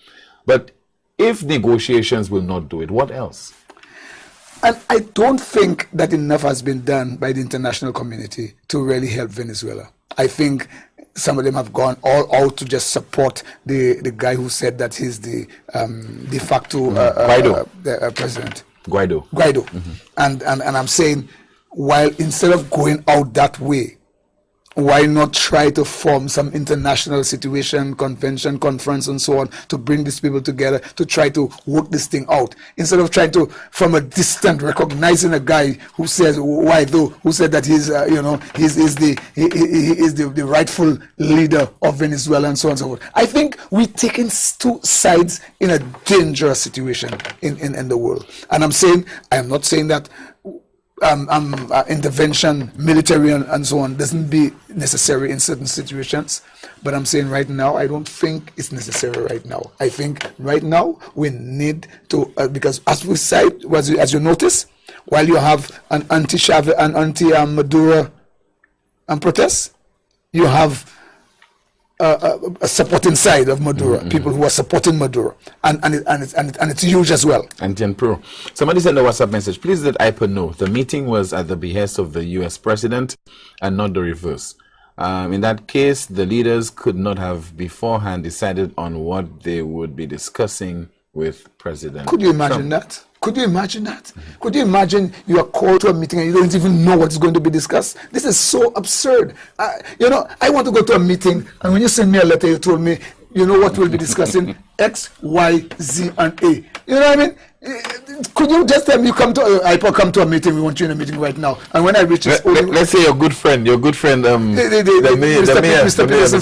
but if negotiations will not do it, what else? And I don't think that enough has been done by the international community to really help Venezuela. I think some of them have gone all out to just support the guy who said that he's the de facto president. Guaido. Mm-hmm. And I'm saying, while instead of going out that way, why not try to form some international situation, convention, conference, and so on, to bring these people together to try to work this thing out, instead of trying to, from a distance, recognizing a guy who says who said that he's the rightful leader of Venezuela and so on and so forth. I think we're taking two sides in a dangerous situation in the world. And I am not saying that intervention, military and so on, doesn't be necessary in certain situations. But I'm saying right now, I don't think it's necessary right now. I think right now we need to, because as we said, as you notice, while you have an anti-Chavez and anti-Maduro protest, you have a supporting side of Maduro, people who are supporting Maduro, and it's huge as well. And Jen Pro. Somebody sent a WhatsApp message. Please let IPA know the meeting was at the behest of the U.S. president and not the reverse. In that case, the leaders could not have beforehand decided on what they would be discussing with President Could you imagine that? Could you imagine that? Could you imagine you are called to a meeting and you don't even know what's going to be discussed? This is so absurd. I want to go to a meeting, and when you send me a letter, you told me, what we'll be discussing? X, Y, Z, and A. You know what I mean? Could you just tell me, come to a meeting, we want you in a meeting right now. And when I reach this... Let's say your good friend, Mr. Peterson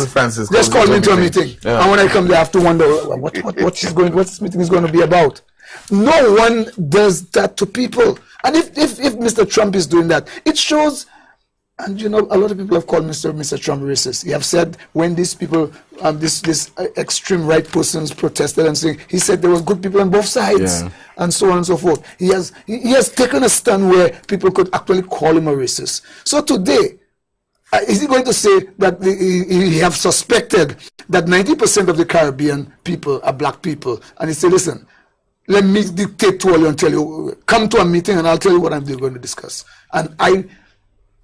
Francis, just call me to a meeting. Yeah. And when I come there, I have to wonder what this meeting is going to be about. No one does that to people. And if Mr. Trump is doing that, it shows. And a lot of people have called Mr. Trump racist. He have said when these people, this extreme right persons protested and saying, he said there was good people on both sides, and so on and so forth. He has taken a stand where people could actually call him a racist. So today, is he going to say that he have suspected that 90% of the Caribbean people are black people, and he said, listen, let me dictate to all you and tell you, come to a meeting and I'll tell you what I'm going to discuss. And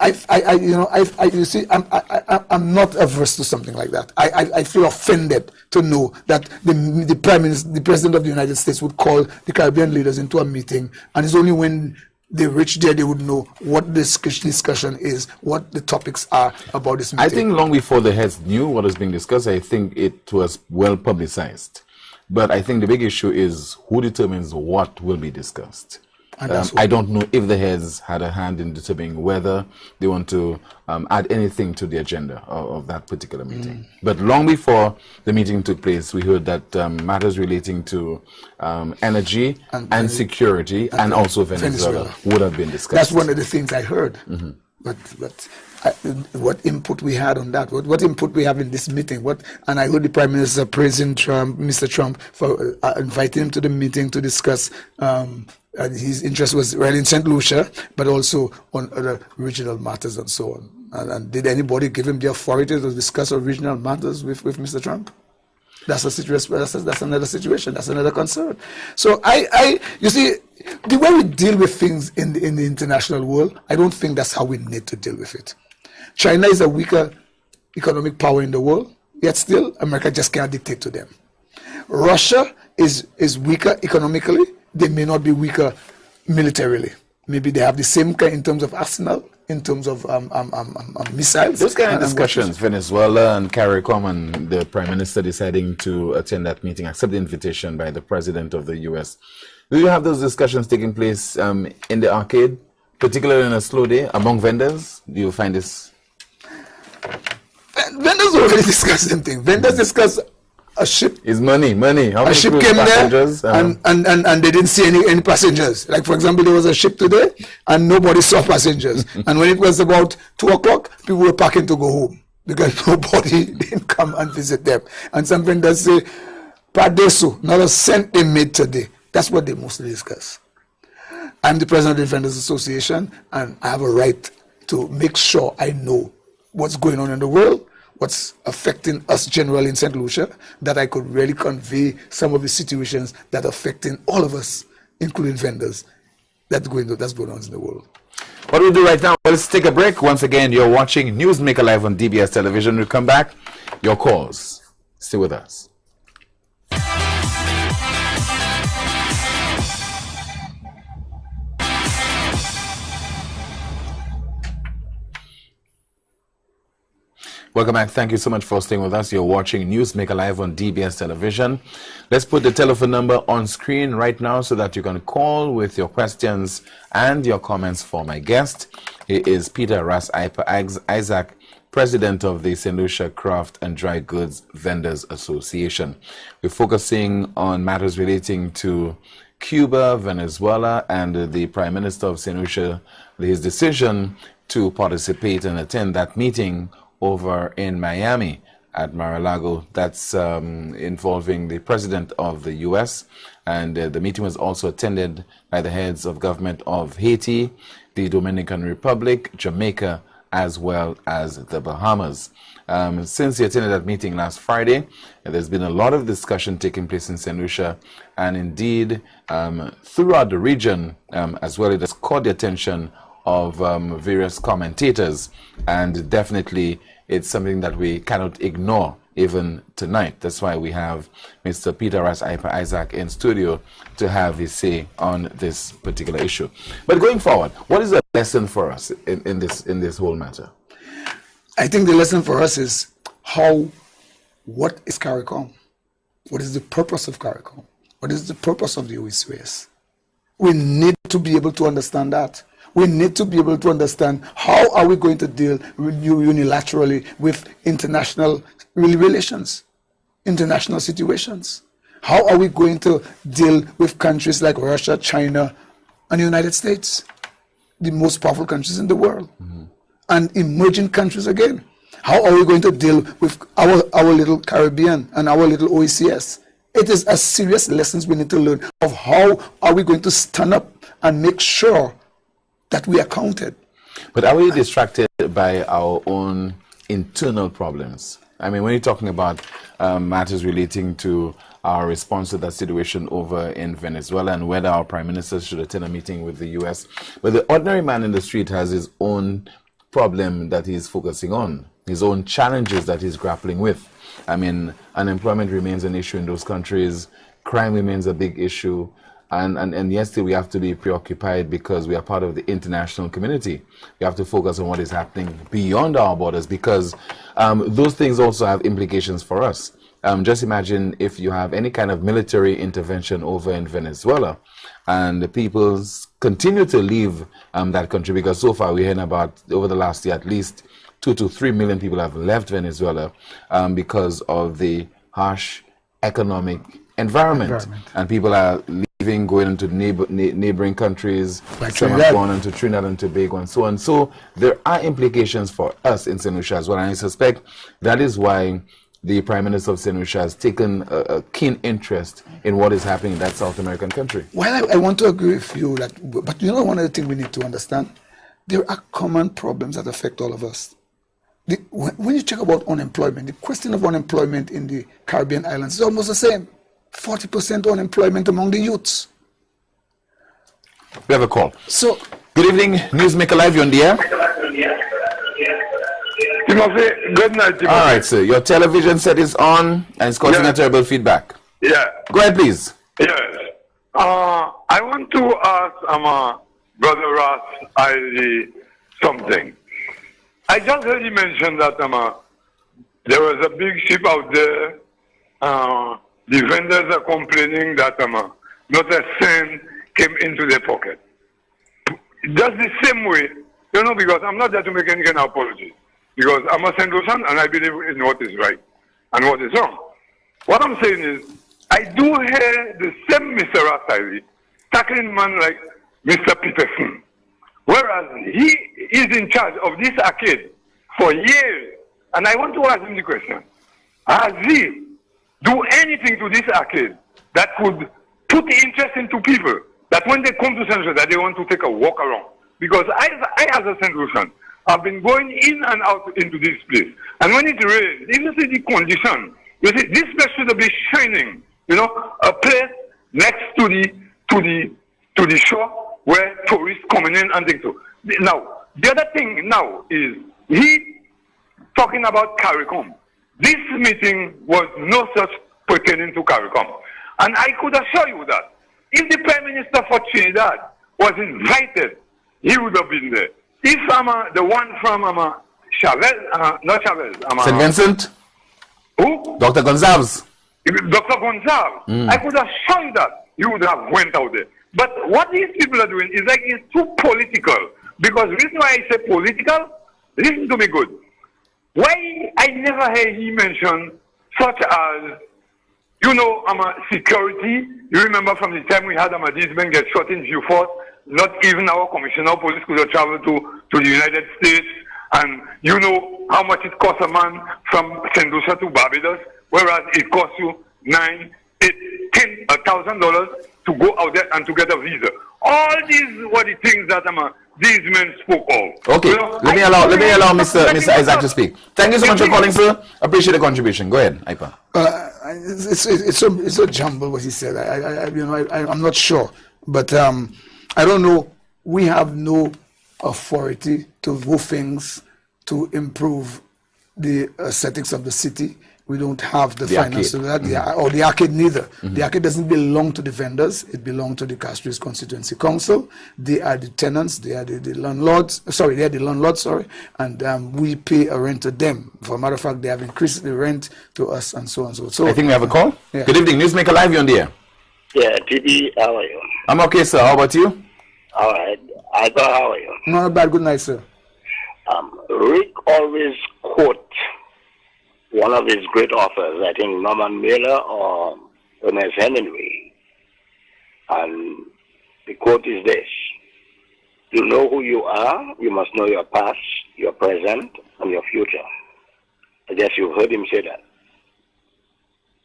You see, I'm not averse to something like that. I feel offended to know that the Prime Minister, the President of the United States, would call the Caribbean leaders into a meeting, and it's only when they reach there they would know what this discussion is, what the topics are about this meeting. I think long before the heads knew what was being discussed, I think it was well publicized. But I think the big issue is who determines what will be discussed. I don't know if the heads had a hand in determining whether they want to add anything to the agenda of that particular meeting. But long before the meeting took place, we heard that matters relating to energy and security and also Venezuela would have been discussed. That's one of the things I heard. But what input we had on that? What input we have in this meeting? And I heard the Prime Minister praising Mr. Trump for inviting him to the meeting to discuss. And his interest was really in St. Lucia, but also on other regional matters and so on. And did anybody give him the authority to discuss regional matters with Mr. Trump? That's a situation. That's another situation. That's another concern. So you see, the way we deal with things in the international world, I don't think that's how we need to deal with it. China is a weaker economic power in the world, yet still America just can't dictate to them. Russia is weaker economically. They may not be weaker militarily. Maybe they have the same kind in terms of arsenal, in terms of missiles. Those kind of discussions, Venezuela and CARICOM and the Prime Minister deciding to attend that meeting, accept the invitation by the President of the U.S. Do you have those discussions taking place in the arcade, particularly on a slow day, among vendors? Do you find this? Vendors already discuss the same thing. Vendors discuss a ship. Is money. How many a ship came there and they didn't see any passengers. Like, for example, there was a ship today and nobody saw passengers. And when it was about 2 o'clock, people were packing to go home because nobody didn't come and visit them. And some vendors say, Padeso, not a cent they made today. That's what they mostly discuss. I'm the president of the Vendors Association, and I have a right to make sure I know what's going on in the world, what's affecting us generally in St. Lucia, that I could really convey some of the situations that are affecting all of us, including vendors, that's going on in the world. What we'll do right now, let's take a break. Once again, you're watching Newsmaker Live on DBS Television. We'll come back. Your calls. Stay with us. Welcome back. Thank you so much for staying with us. You're watching Newsmaker Live on DBS Television. Let's put the telephone number on screen right now so that you can call with your questions and your comments for my guest. He is Peter Ras Isaac, President of the St. Lucia Craft and Dry Goods Vendors Association. We're focusing on matters relating to Cuba, Venezuela, and the Prime Minister of St. Lucia, his decision to participate and attend that meeting over in Miami at Mar-a-Lago. That's involving the President of the U.S. And the meeting was also attended by the heads of government of Haiti, the Dominican Republic, Jamaica, as well as the Bahamas. Since he attended that meeting last Friday, there's been a lot of discussion taking place in St. Lucia, and indeed throughout the region as well. It has caught the attention of various commentators, and definitely it's something that we cannot ignore even tonight. That's why we have Mr. Peter Ras Isaac in studio to have his say on this particular issue. But going forward, what is the lesson for us in this whole matter? I think the lesson for us is what is CARICOM? What is the purpose of CARICOM? What is the purpose of the OECS? We need to be able to understand that. We need to be able to understand how are we going to deal unilaterally with international relations, international situations. How are we going to deal with countries like Russia, China, and the United States, the most powerful countries in the world, and emerging countries again? How are we going to deal with our little Caribbean and our little OECS? It is a serious lessons we need to learn of how are we going to stand up and make sure that we are counted. But are we distracted by our own internal problems? I mean, when you're talking about matters relating to our response to that situation over in Venezuela and whether our Prime Minister should attend a meeting with the U.S., but the ordinary man in the street has his own problem that he's focusing on, his own challenges that he's grappling with. I mean, unemployment remains an issue in those countries. Crime remains a big issue. And yes, still we have to be preoccupied because we are part of the international community. We have to focus on what is happening beyond our borders because those things also have implications for us. Just imagine if you have any kind of military intervention over in Venezuela and the people continue to leave that country, because so far we're hearing about, over the last year, at least 2 to 3 million people have left Venezuela because of the harsh economic environment. And people are leaving, going into neighboring countries, like some have gone into Trinidad and Tobago and so on. So there are implications for us in St. Lucia as well, and I suspect that is why the Prime Minister of St. Lucia has taken a keen interest in what is happening in that South American country. Well, I want to agree with you, but you know, one of the things we need to understand, there are common problems that affect all of us. When you talk about unemployment, the question of unemployment in the Caribbean islands is almost the same. 40% unemployment among the youths. We have a call. So, good evening, Newsmaker Live, you're on the air. Timothy, good night, Timothy. All right, sir. Your television set is on and it's causing a terrible feedback. Yeah. Go ahead, please. Yes. I want to ask Brother Ross something. I just heard you mention that there was a big ship out there. The vendors are complaining that not a cent came into their pocket. Just the same way, you know, because I'm not there to make any kind of apology. Because I'm a St. Lucian and I believe in what is right and what is wrong. What I'm saying is, I do hear the same Mr. Rasali tackling man like Mr. Peterson. Whereas he is in charge of this arcade for years. And I want to ask him the question. Has he do anything to this arcade that could put interest into people that when they come to St. Lucia that they want to take a walk around? Because I as a St. Lucian, I've been going in and out into this place. And when it rains, if you see the condition, you see, this place should be shining. You know, a place next to the shore where tourists coming in and things so. Now, the other thing now is he talking about CARICOM. This meeting was no such pertaining to CARICOM. And I could assure you that if the Prime Minister for Trinidad was invited, he would have been there. If the one from Chavez, not Chavez, St. Vincent? Who? Dr. Gonzalez. Dr. Gonzalez. I could assure you that he would have went out there. But what these people are doing is like it's too political. Because the reason why I say political, listen to me good. Why I never heard he mention such as, you know, security. You remember from the time we had these men get shot in Beaufort, not even our commissioner of police could have traveled to the United States. And you know how much it costs a man from St. Lucia to Barbados, whereas it costs you $9,000, $10,000 to go out there and to get a visa. All these were the things that these men spoke of. Okay, you know, let me allow Mr. Isaac to speak. Thank you so much for calling, sir. Appreciate the contribution. Go ahead, Ipa. It's a jumble what he said. I'm not sure, but I don't know. We have no authority to do things to improve the aesthetics of the city. We don't have the finance to that, or the arcade neither. The arcade doesn't belong to the vendors. It belongs to the Castries Constituency Council. They are the tenants. They are the landlords. Sorry, they are the landlords. Sorry, and we pay a rent to them. For a matter of fact, they have increased the rent to us, and so on. So I think we have a call. Yeah. Good evening, Newsmaker Live, you're on the air. Yeah, TB, how are you? I'm okay, sir. How about you? All right. How are you? Not bad. Good night, sir. Rick always quote one of his great authors, I think Norman Mailer or Ernest Hemingway. And the quote is this: to know who you are, you must know your past, your present, and your future. I guess you've heard him say that.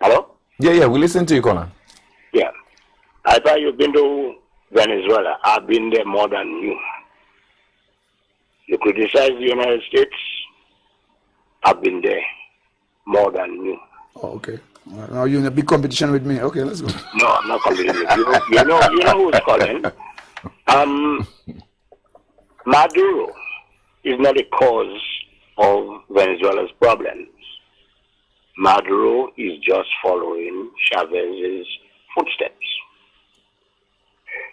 Hello? Yeah, we listen to you, Conan. Yeah. I thought you've been to Venezuela. I've been there more than you. You criticize the United States. I've been there more than you. Oh, okay. Now you're in a big competition with me. Okay, let's go. No, I'm not competing with you. You know who's calling. Maduro is not a cause of Venezuela's problems. Maduro is just following Chavez's footsteps.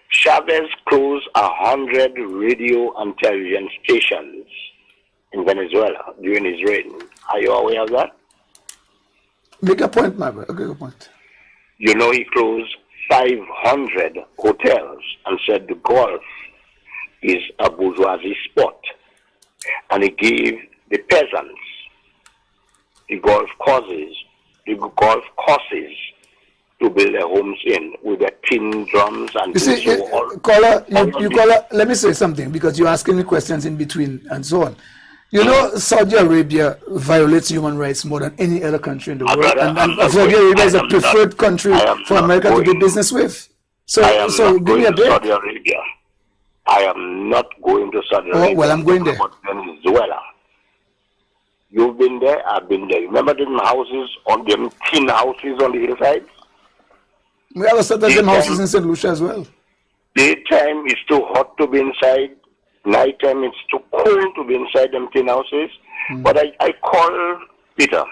Chavez closed 100 radio and television stations in Venezuela during his reign. Are you aware of that? Make a point, my brother. Okay, good point. You know, he closed 500 hotels and said the Gulf is a bourgeoisie spot. And he gave the peasants the golf courses to build their homes in with their tin drums and you see, caller, let me say something because you're asking me questions in between and so on. You know, Saudi Arabia violates human rights more than any other country in the world, and Saudi Arabia is a preferred country for America to do business with. So give me a break. Saudi Arabia. I am not going to Saudi Arabia. Oh, well, I'm going there. Venezuela. You've been there, I've been there. Remember them houses on them tin houses on the hillside? We have a set of them houses in St. Lucia as well. Daytime it's too hot to be inside. Nighttime it's too cold to be inside them tin houses. But I call Peter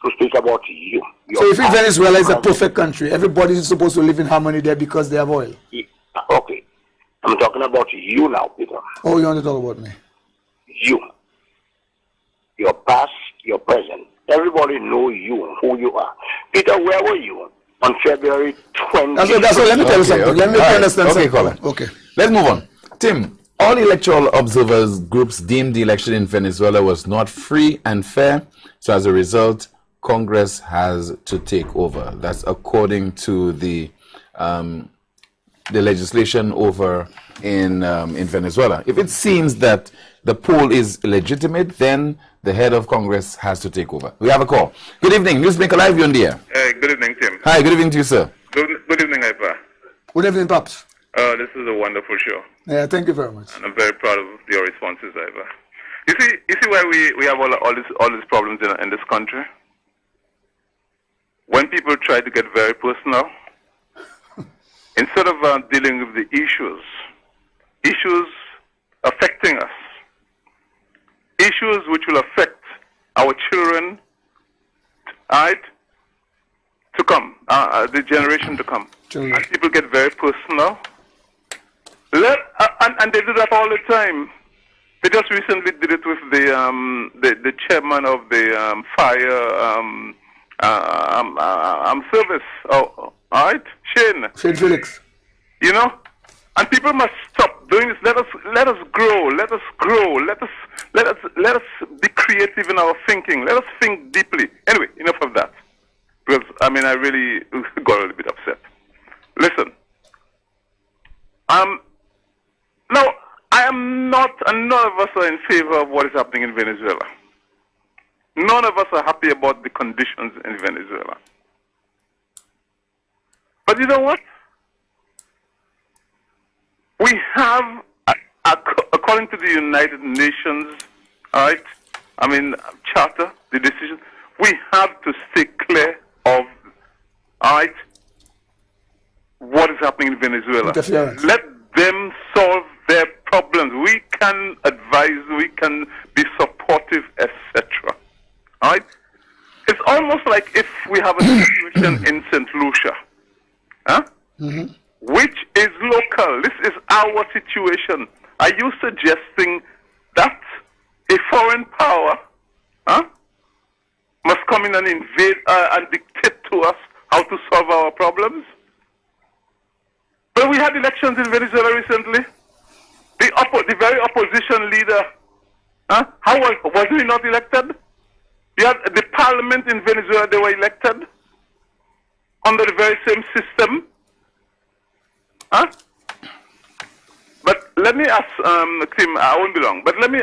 to speak about you. So you think Venezuela is a perfect country? Everybody is supposed to live in harmony there because they have oil? Okay. I'm talking about you now, Peter. Oh, you want to talk about me? You. Your past, your present. Everybody know you, who you are. Peter, where were you on February 20th? That's what, let me tell you something. Let me understand something. Caller. Okay. Let's move on. Tim, all electoral observers groups deemed the election in Venezuela was not free and fair. So as a result, Congress has to take over. That's according to the legislation over in Venezuela. If it seems that the poll is legitimate, then the head of Congress has to take over. We have a call. Good evening, Newsmaker Live, you're on the air. Good evening, Tim. Hi, good evening to you, sir. Good evening, Ipa. Good evening, Pops. This is a wonderful show. Yeah, thank you very much. And I'm very proud of your responses, Ipa. You see why we have all these problems in this country? When people try to get very personal, instead of dealing with the issues affecting us, issues which will affect our children, right, to come, the generation to come. Children. And people get very personal. And they do that all the time. They just recently did it with the chairman of the fire service. Oh, all right, Shane Felix. You know, and people must stop doing this. Let us grow. Let us grow. Let us be creative in our thinking. Let us think deeply. Anyway, enough of that. Because I really got a little bit upset. Listen. No, I am not, and none of us are in favor of what is happening in Venezuela. None of us are happy about the conditions in Venezuela. But you know what? We have, according to the United Nations, charter, the decision, we have to stay clear of, what is happening in Venezuela. Let them solve their problems. We can advise, we can be supportive, etc. All right? It's almost like if we have a situation in St. Lucia, which is local. This is our situation. Are you suggesting that a foreign power must come in and invade and dictate to us how to solve our problems? But we had elections in Venezuela recently. The very opposition leader, how was he not elected? You had the parliament in Venezuela, they were elected under the very same system. But let me ask, Tim, I won't be long, but let me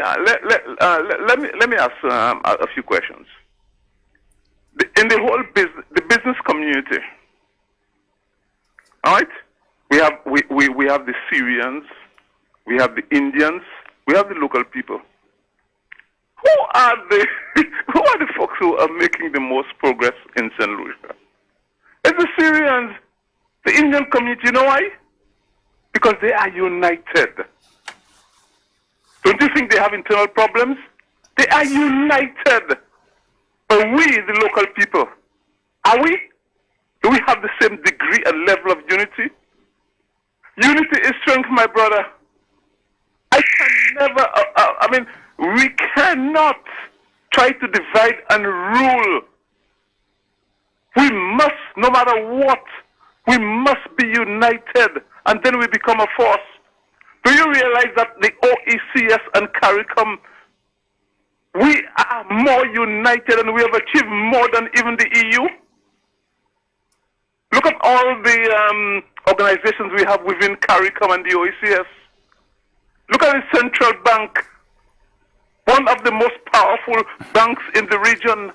ask a few questions. In the whole the business community, all right? We have the Syrians, we have the Indians, we have the local people. Who are the folks who are making the most progress in St. Lucia? It's the Syrians, the Indian community. You know why? Because they are united Don't you think they have internal problems? They are united. But we, the local people, are we? Do we have the same degree and level of unity? Unity is strength, my brother. I can never, we cannot try to divide and rule. We must, no matter what, we must be united, and then we become a force. Do you realize that the OECS and CARICOM, we are more united and we have achieved more than even the EU? Look at all the organizations we have within CARICOM and the OECS. Look at the Central Bank, one of the most powerful banks in the region.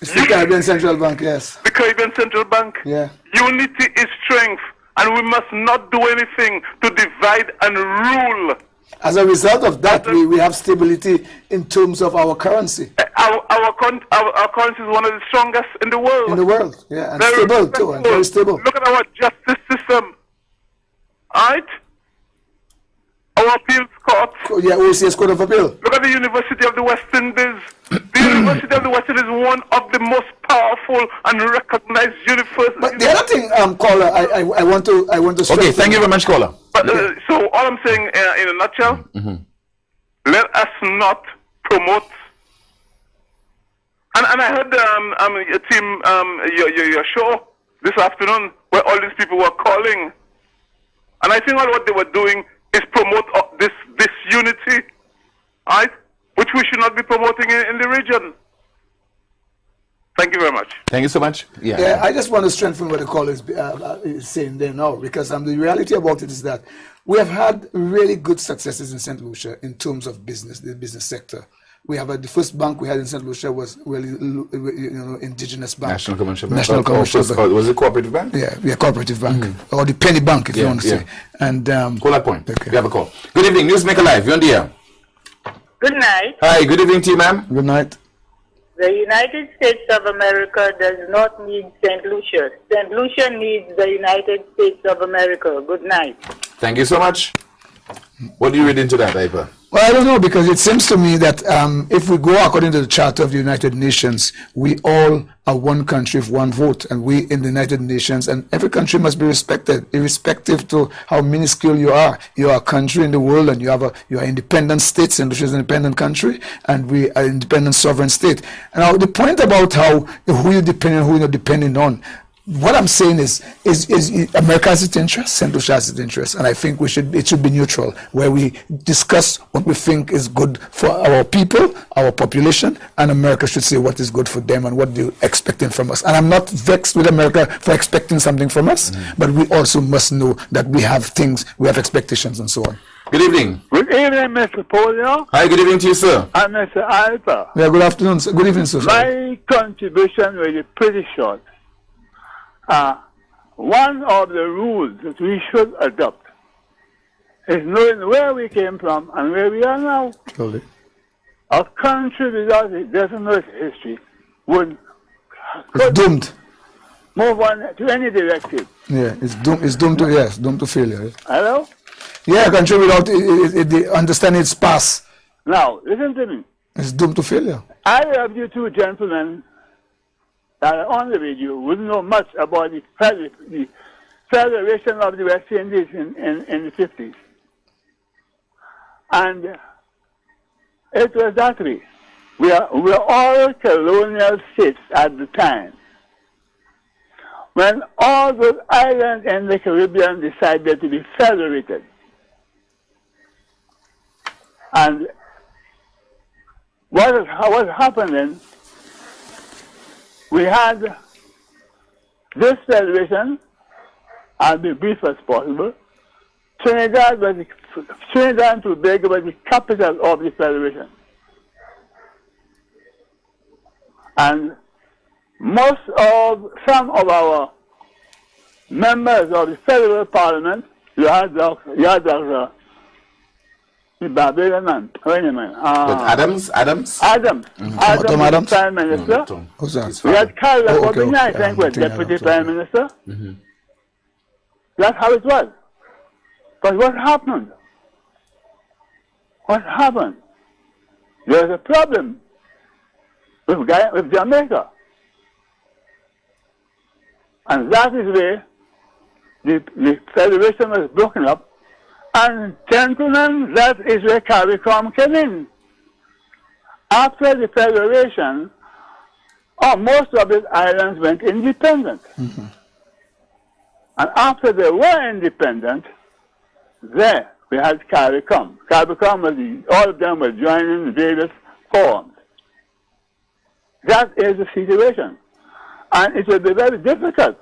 It's the Caribbean Central Bank, yes. The Caribbean Central Bank. Yeah. Unity is strength, and we must not do anything to divide and rule. As a result of that, we have stability in terms of our currency. Our currency is one of the strongest in the world. In the world, yeah, and very stable too, and very stable. Look at our justice system, right? Our appeals court. Yeah, OECS Court of Appeal. Look at the University of the West Indies. The University of the West Indies is one of the most powerful and recognized universities. But the other thing, caller, I want to Okay, thank you very much, caller. But, so all I'm saying in a nutshell, let us not promote. And I heard your team, your show this afternoon, where all these people were calling, and I think all what they were doing is promote this unity, right? Which we should not be promoting in the region. Thank you very much. Thank you so much. Yeah, I just want to strengthen what the caller is saying there now, because the reality about it is that we have had really good successes in St. Lucia in terms of business, the business sector. We have the first bank we had in St. Lucia was really, indigenous bank. National Commercial Bank. National Commercial Bank. Was it Cooperative Bank? Yeah, Cooperative Bank. Or the Penny Bank, if you want to say. And call that point. Okay. We have a call. Good evening, Newsmaker Live. You're on the air. Good night. Hi, good evening to you, ma'am. Good night. The United States of America does not need St. Lucia. St. Lucia needs the United States of America. Good night. Thank you so much. What do you read into that, Ipa? Well, I don't know, because it seems to me that if we go according to the Charter of the United Nations, we all are one country with one vote, and we in the United Nations, and every country must be respected, irrespective to how minuscule you are. You are a country in the world, and you are independent states, and which is an independent country, and we are an independent sovereign state. Now, the point about who you depend on, who you're not depending on, what I'm saying is America has its interest, St. Lucia has its interest, and I think it should be neutral, where we discuss what we think is good for our people, our population, and America should say what is good for them and what they're expecting from us. And I'm not vexed with America for expecting something from us, but we also must know that we have things, we have expectations and so on. Good evening. Good evening, Mr. Polio. Hi, good evening to you, sir. And Mr. Alpha. Yeah, good afternoon, sir. Good evening, sir. My contribution will be pretty short. One of the rules that we should adopt is knowing where we came from and where we are now. Totally. A country without it doesn't know its history would doomed. Move on to any directive. Yeah, it's doomed to failure. Hello? Yeah, a country without the understanding its past. Now, listen to me. It's doomed to failure. I have you two gentlemen that are on the radio wouldn't know much about the Federation of the West Indies in the 50s. And it was that way. We are all colonial states at the time. When all those islands in the Caribbean decided to be federated. And what was happening, we had this federation, I'll be brief as possible. Trinidad and Tobago was the capital of the federation. And some of our members of the federal parliament, you had the Barbarian man, wait a minute. Adams? Adams, Tom Adams? Prime Minister. We had Carla Bobina, I think, was Deputy Prime Minister. That's how it was. But what happened? what happened? There's a problem with Jamaica. And that is where the federation was broken up. And gentlemen, that is where CARICOM came in. After the federation, most of the islands went independent. Mm-hmm. And after they were independent, there we had CARICOM. CARICOM was all of them were joining various forums. That is the situation. And it will be very difficult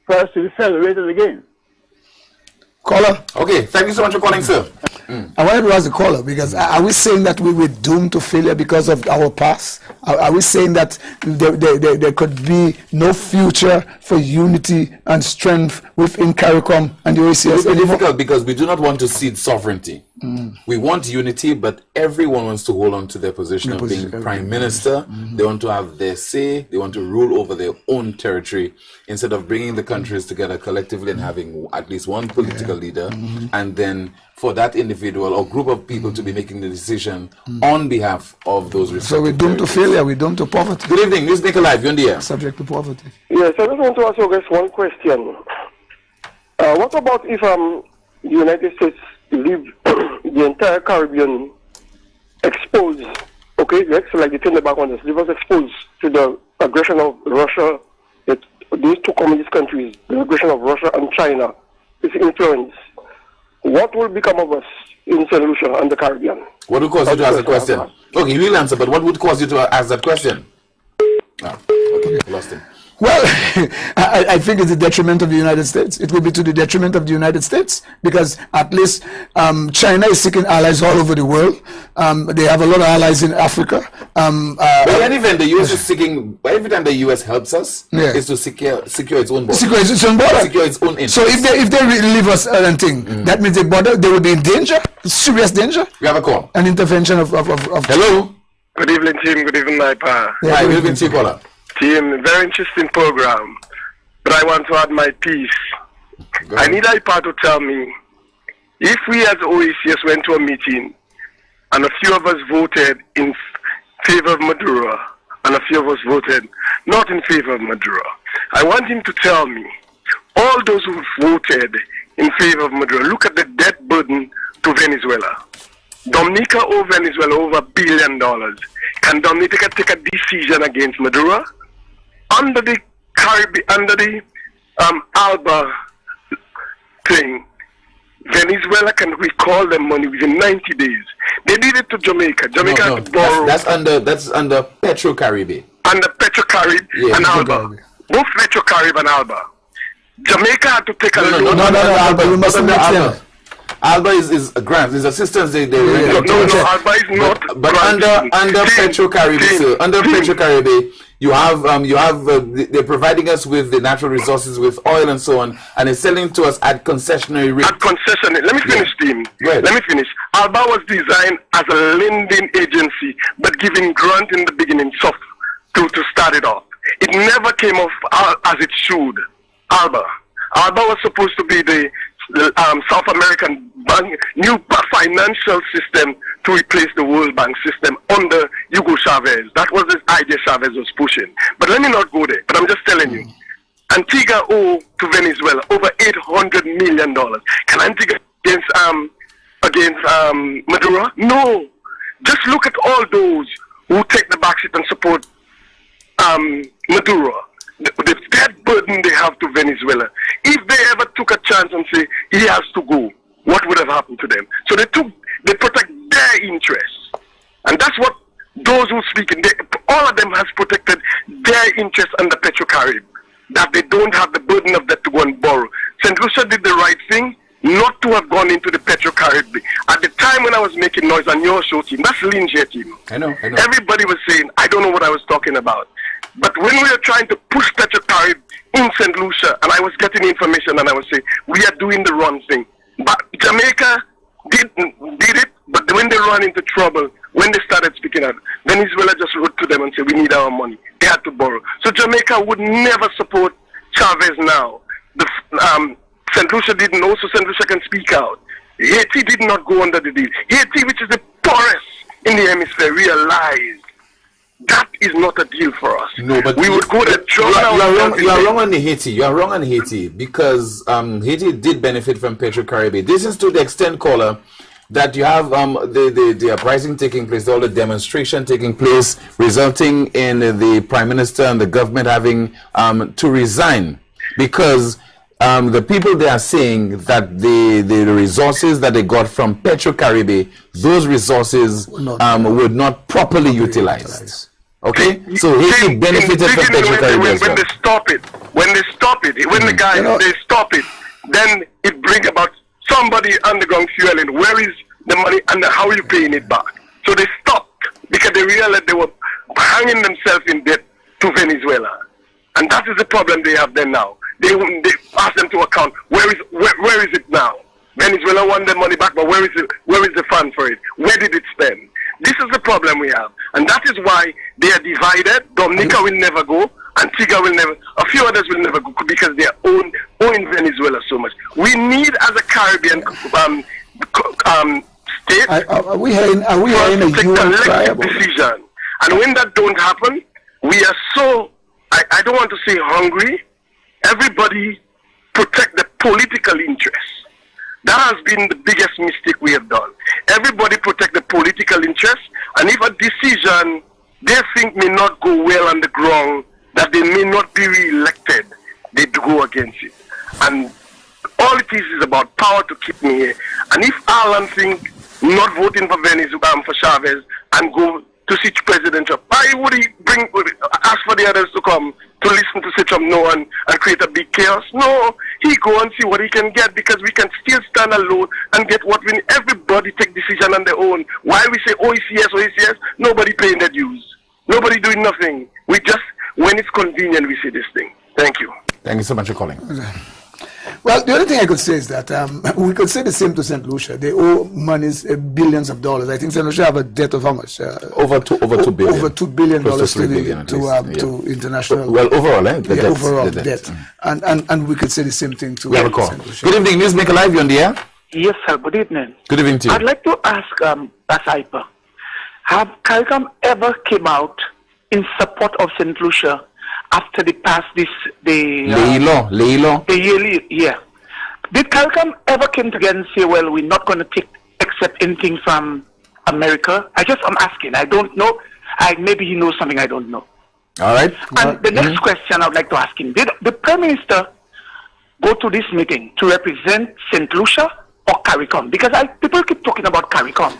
for us to be federated again. Caller. Okay, thank you so much for calling, sir. I wanted to ask the caller, because are we saying that we were doomed to failure because of our past? Are we saying that there could be no future for unity and strength within CARICOM and the OACS? It's difficult because we do not want to cede sovereignty. We want unity, but everyone wants to hold on to their position of being prime minister. They want to have their say. They want to rule over their own territory instead of bringing the countries together collectively and having at least one political leader, and then for that individual or group of people to be making the decision on behalf of those respective. So we're doomed to failure, we're doomed to poverty. Good evening, Newsmaker Live, you're on the air. Subject to poverty. Yes, I just want to ask you guys one question. What about if the United States leave the entire Caribbean exposed, okay, like the thing back on this, leave us exposed to the aggression of Russia, these two communist countries, the aggression of Russia and China, its influence. What will become of us in St. Lucia and the Caribbean? What would cause you to ask that question? Okay, you will answer, but what would cause you to ask that question? Okay, lost him. Well, I think it's the detriment of the United States. It will be to the detriment of the United States, because at least China is seeking allies all over the world. They have a lot of allies in Africa. But in any event, the U.S. is seeking, every time the U.S. helps us, is to secure its own border. Secure its own border. Secure its own interest. So if they leave us anything, that means the border, they will be in danger, serious danger. We have a call. An intervention of Hello? Good evening, team. Good evening, Naipa. Hi, good evening, Chief Caller. Team, very interesting program, but I want to add my piece. I need IPA to tell me, if we as OACS went to a meeting and a few of us voted in favor of Maduro and a few of us voted not in favor of Maduro, I want him to tell me, all those who voted in favor of Maduro, look at the debt burden to Venezuela. Dominica owe Venezuela over $1 billion. Can Dominica take a decision against Maduro? Under the ALBA thing, Venezuela can recall their money within 90 days. They did it to Jamaica. Jamaica had to borrow. That's under Petro-Caribe. Under Petro-Caribe and ALBA. Both Petro-Caribe and ALBA. Jamaica had to take a loan. No, ALBA, we mustn't mix them. ALBA is a grant, is assistance. No, ALBA is not. But under Petro-Caribe, Petro-Caribe, you have they're providing us with the natural resources, with oil and so on, and it's selling to us at concessionary rate. At concessionary. Let me finish, team. Let me finish. ALBA was designed as a lending agency, but giving grant in the beginning, to start it off. It never came off as it should. ALBA was supposed to be the South American bank, new financial system to replace the World Bank system under Hugo Chavez. That was the idea Chavez was pushing. But let me not go there. But I'm just telling you, Antigua owe to Venezuela over $800 million. Can Antigua against Maduro? No. Just look at all those who take the backseat and support Maduro. The debt burden they have to Venezuela. If they ever took a chance and say he has to go, what would have happened to them? So they protect their interests, and that's what those who speak. All of them has protected their interests under Petro-Caribe, that they don't have the burden of that to go and borrow. St. Lucia did the right thing, not to have gone into the Petro-Caribe. At the time when I was making noise on your show, team, that's Lindsay team. I know. Everybody was saying, I don't know what I was talking about. But when we were trying to push Petro-Caribe in St. Lucia, and I was getting information, and I was saying, we are doing the wrong thing. But Jamaica did it, but when they ran into trouble, when they started speaking out, Venezuela just wrote to them and said, we need our money. They had to borrow. So Jamaica would never support Chavez now. St. Lucia didn't know, so St. Lucia can speak out. Haiti did not go under the deal. Haiti, which is the poorest in the hemisphere, realized that is not a deal for us. No, but we would go to you are wrong on Haiti. You are wrong on Haiti because Haiti did benefit from Petrocaribe. This is to the extent, caller, that you have the uprising taking place, all the demonstration taking place, resulting in the Prime Minister and the government having to resign because the people they are saying that the resources that they got from Petrocaribe, those resources were not properly utilized. Okay, so Haiti benefited from Petrocaribe. When they stop it, when the guys they stop it, then it brings about somebody underground fueling. Where is the money and how are you paying it back? So they stopped because they realized they were hanging themselves in debt to Venezuela, and that is the problem they have there now. They ask them to account where is it now? Venezuela want their money back, but where is the fund for it? Where did it spend? This is the problem we have, and that is why they are divided. Dominica will never go, Antigua will never, a few others will never go because they are own Venezuela so much. We need, as a Caribbean state, are we hearing a UN decision, and when that don't happen, we are so. I don't want to say hungry. Everybody protect the political interests. That has been the biggest mistake we have done. Everybody protect the political interests, and if a decision they think may not go well on the ground, that they may not be re-elected, they go against it. And all it is about power to keep me here. And if Alan think not voting for Venezuela, for Chavez, and go to see President Trump, why would he ask for the others to come to listen to say Trump no and create a big chaos? No, he go and see what he can get because we can still stand alone and get what we need. Everybody take decision on their own. Why we say OECS, nobody paying their dues. Nobody doing nothing. We just, when it's convenient, we say this thing. Thank you. Thank you so much for calling. Well, the only thing I could say is that we could say the same to St. Lucia. They owe monies, billions of dollars. I think St. Lucia have a debt of how much? Over $2 billion. Over $2 billion to international. Well, overall, the overall debt. debt. And we could say the same thing to we have a call. St. Lucia. Good evening, Newsmaker Live. You on the air? Yes, sir. Good evening. Good evening to you. I'd like to ask Asaipa, have CARICOM ever came out in support of St. Lucia after they passed the yearly, yeah. Did CARICOM ever came together and say, well, we're not going to accept anything from America? I'm asking. I don't know. Maybe he knows something I don't know. All right. And the next question I would like to ask him, did the Prime Minister go to this meeting to represent St. Lucia or CARICOM? Because people keep talking about CARICOM.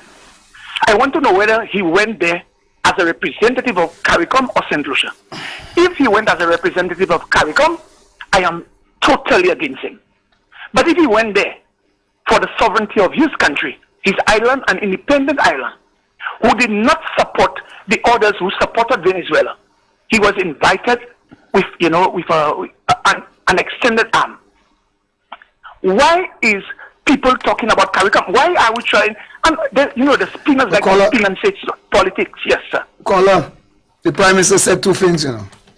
I want to know whether he went there as a representative of CARICOM or St. Lucia. If he went as a representative of CARICOM, I am totally against him. But if he went there for the sovereignty of his country, his island, an independent island, who did not support the others who supported Venezuela, he was invited with an extended arm. Why is people talking about CARICOM? Why are we trying? And the spinners like to spin and say it's politics. Yes, sir. Caller, the Prime Minister said two things,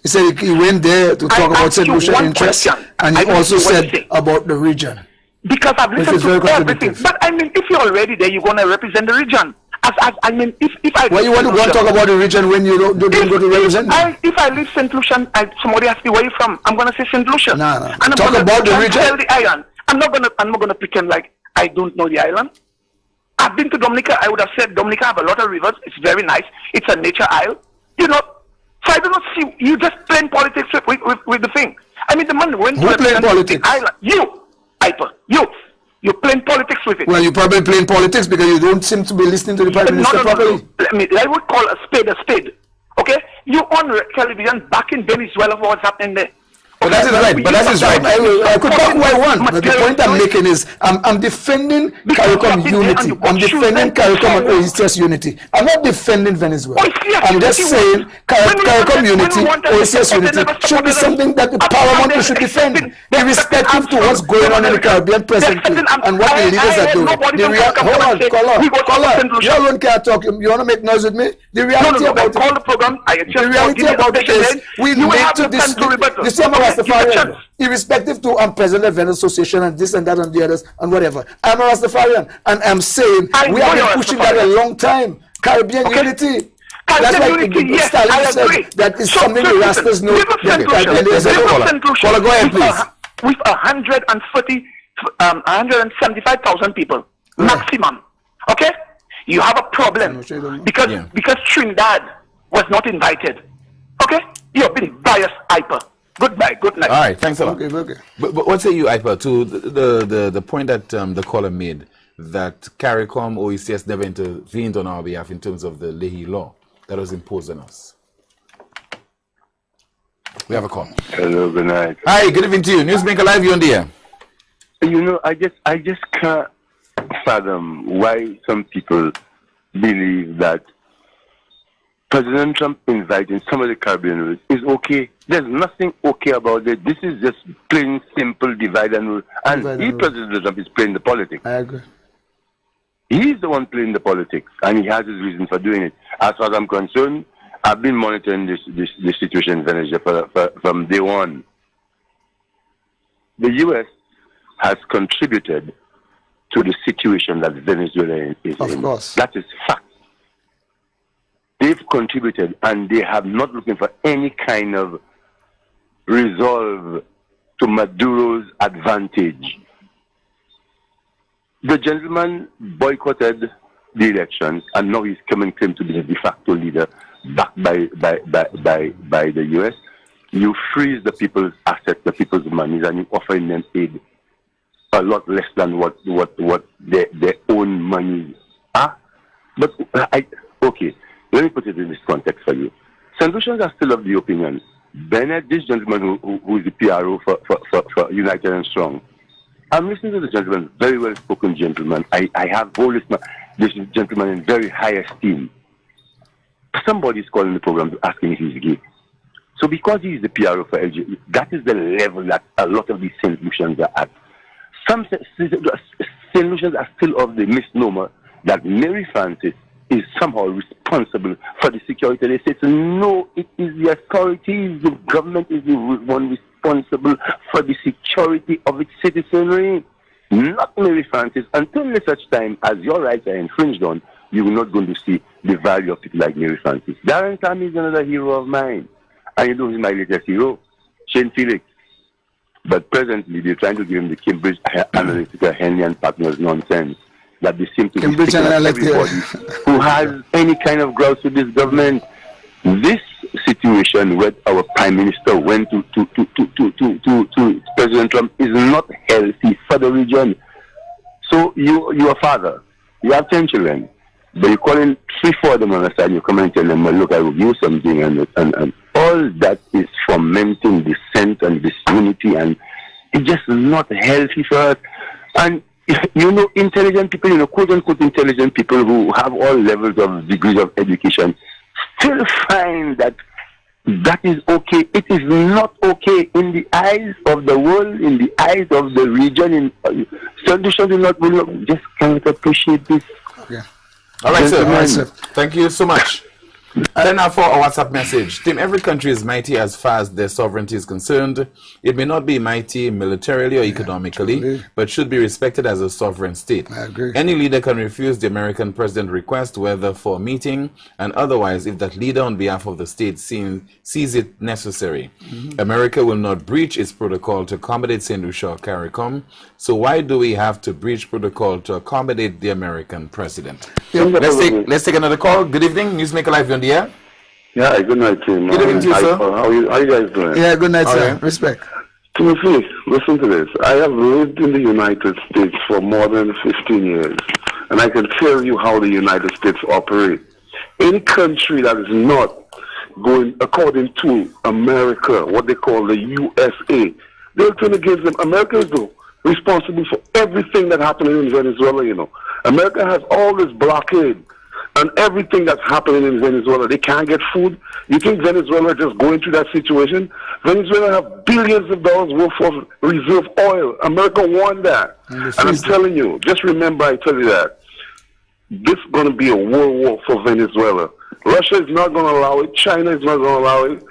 He said he went there to talk about St. Lucia interests, and he also said about the region. Because I've listened to everything. But I mean, if you're already there, you're going to represent the region. Why you want to go and talk about the region when you don't go to represent them? If I leave St. Lucia, somebody asks me where you from, I'm going to say St. Lucia. No. And I'm talk about the region. Tell the island. I'm not going to pretend like I don't know the island. I've been to Dominica. I would have said Dominica have a lot of rivers. It's very nice. It's a nature isle. So I do not see you just playing politics with the thing. I mean, the man went to represent the island. You're playing politics with it. Well, you're probably playing politics because you don't seem to be listening to the Prime Minister properly. I would call a spade. Okay? You on television back in Venezuela for what's happening there. Oh, that is right. But that is right. I could talk who I want. But the point I'm making is I'm defending CARICOM unity. I'm defending CARICOM and OECS unity. I'm not defending Venezuela. I'm just saying CARICOM unity, OECS unity should be something that the paramount should defend, irrespective to what's going on in the Caribbean presently and what the leaders are doing. Hold on, caller. You alone can't talk. You want to make noise with me? The reality about it is we need to this. Rastafarian, irrespective to I'm president of Venezuela Association and this and that and the others and whatever. I'm a Rastafarian, and I'm saying we have been pushing that a long time. Caribbean unity. That's why Stalin said that is something the Rastas know. Go ahead, please. With 175,000 people maximum. Okay, you have a problem because Trinidad was not invited. Okay, you've been biased, Iper. Goodbye, good night. All right, thanks a lot. Okay. But what say you, Iper, to the point that the caller made, that CARICOM or ECS never intervened on our behalf in terms of the Leahy law that was imposed on us? We have a call. Hello, good night. Hi, good evening to you. Newsmaker Live, you on the air. You know, I just can't fathom why some people believe that President Trump inviting some of the Caribbean is okay. There's nothing okay about it. This is just plain simple divide and rule. And President Trump is playing the politics. I agree. He's the one playing the politics, and he has his reason for doing it. As far as I'm concerned, I've been monitoring this situation in Venezuela from day one. The U.S. has contributed to the situation that Venezuela is in. Of course. That is fact. They've contributed, and they have not looking for any kind of resolve to Maduro's advantage. The gentleman boycotted the elections, and now he's coming claim to be the de facto leader backed by the U.S. You freeze the people's assets, the people's monies, and you offering them aid a lot less than what their own money are. But okay, let me put it in this context for you. St. Lucians are still of the opinion. Bennett, this gentleman who is the PRO for United and Strong, I'm listening to the gentleman, very well spoken gentleman. I have always this gentleman in very high esteem. Somebody's calling the program asking if he's gay. So because he is the PRO for LG, that is the level that a lot of these St. Lucians are at. Some St. Lucians are still of the misnomer that Mary Frances is somehow responsible for the security of the states. No, it is the authorities, the government is the one responsible for the security of its citizenry, not Mary Frances. Until such time as your rights are infringed on, you're not going to see the value of people like Mary Frances. Darren Tammy is another hero of mine. And you know he's my latest hero, Shane Felix. But presently, they're trying to give him the Cambridge Analytica Henley and Partners nonsense that they seem to Cambridge be everybody who has any kind of grouse with this government. This situation where our Prime Minister went to President Trump is not healthy for the region. So you're a father. You have 10 children. But you're calling 3-4 of them on the side, you come and tell them, well, look, I will do something, and all that is fomenting dissent and disunity, and it's just not healthy for us. And, you know, intelligent people, you know, quote-unquote intelligent people who have all levels of degrees of education still find that that is okay. It is not okay in the eyes of the world, in the eyes of the region. Solutions will not just cannot appreciate this. Okay. All right, sir. Thank you so much. Then now for a WhatsApp message. Tim, every country is mighty as far as their sovereignty is concerned. It may not be mighty militarily or economically, but should be respected as a sovereign state. I agree. Any leader can refuse the American president request, whether for a meeting and otherwise, if that leader on behalf of the state sees it necessary. America will not breach its protocol to accommodate St. Lucia or CARICOM. So why do we have to breach protocol to accommodate the American president? Let's take another call. Good evening, Newsmaker Live on the air. Yeah, good night, Tim. Good evening to you, sir. How are you guys doing? Yeah, good night, sir. Right. Respect. Timothy, listen to this. I have lived in the United States for more than 15 years, and I can tell you how the United States operate. Any country that is not going according to America, what they call the USA, they'll turn against them. America is responsible for everything that's happening in Venezuela, you know. America has all this blockade and everything that's happening in Venezuela. They can't get food. You think Venezuela just going through that situation? Venezuela have billions of dollars worth of reserve oil. America won that. And I'm telling you, just remember I tell you that. This is going to be a world war for Venezuela. Russia is not going to allow it. China is not going to allow it.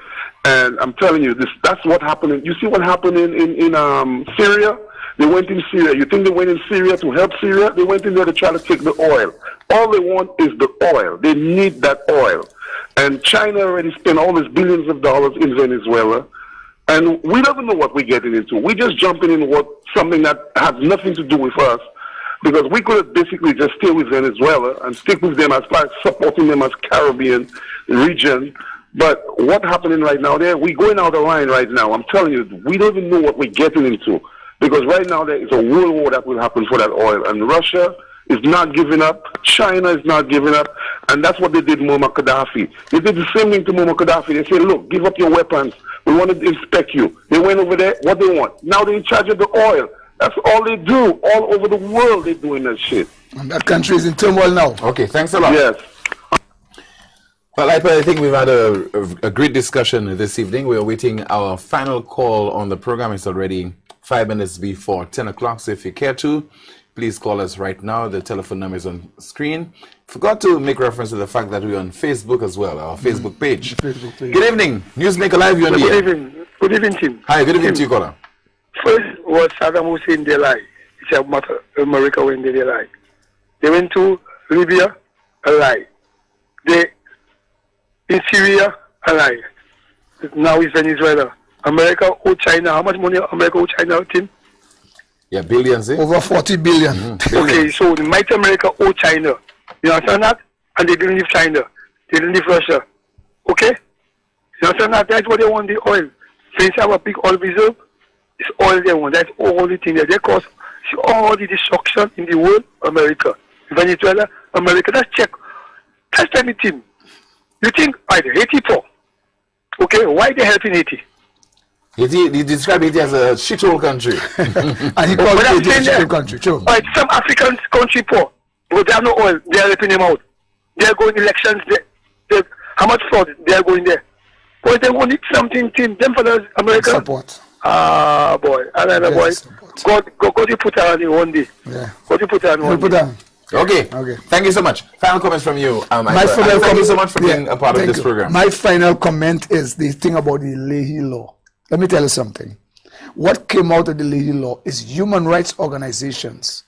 And I'm telling you, that's what happened. You see what happened in Syria? They went in Syria. You think they went in Syria to help Syria? They went in there to try to take the oil. All they want is the oil. They need that oil. And China already spent all these billions of dollars in Venezuela. And we don't know what we're getting into. We're just jumping in something that has nothing to do with us. Because we could have basically just stay with Venezuela and stick with them as far as supporting them as Caribbean region. But what's happening right now there, we're going out of line right now. I'm telling you, we don't even know what we're getting into. Because right now there is a world war that will happen for that oil. And Russia is not giving up. China is not giving up. And that's what they did to Muammar Gaddafi. They did the same thing to Muammar Gaddafi. They said, look, give up your weapons. We want to inspect you. They went over there. What they want? Now they're in charge of the oil. That's all they do. All over the world they're doing that shit. And that country is in turmoil now. Okay, thanks a lot. Yes. Well, I think we've had a great discussion this evening. We are waiting our final call on the program. It's already 5 minutes before 10 o'clock. So if you care to, please call us right now. The telephone number is on screen. Forgot to make reference to the fact that we're on Facebook as well, our Facebook page. Good evening. Newsmaker Live, you're on the air. Good evening, Tim. Hi, good evening to you, caller. First was Saddam Hussein, they lie. It's a matter of America when they lie. They went to Libya, a lie. In Syria, a lie. Now it's Venezuela. America or China, how much money America or China, Tim? Yeah, billions, eh? Over 40 billion. Okay, so the might America or China. You understand that? And they didn't leave China. They didn't leave Russia. Okay? You understand that? That's what they want, the oil. Since they have a big oil reserve, it's all they want. That's all the thing that they cause all the destruction in the world, America. Venezuela, America. Let's check. Let's tell me, Tim. You think, Haiti poor. Okay, why they helping Haiti? He described Haiti as a shithole country. And he called it a shithole country, true. Right, some African country poor, but they have no oil. They are helping them out. They are going elections. How much fraud? They are going there. But they want something, Tim. Them for the America. Support. Boy. Another boy. God, you put her on one day. Yeah. God, you put her on one day. Okay. Thank you so much. Final comments from you. Thank you so much for being a part of this program. My final comment is the thing about the Leahy Law. Let me tell you something. What came out of the Leahy Law is human rights organizations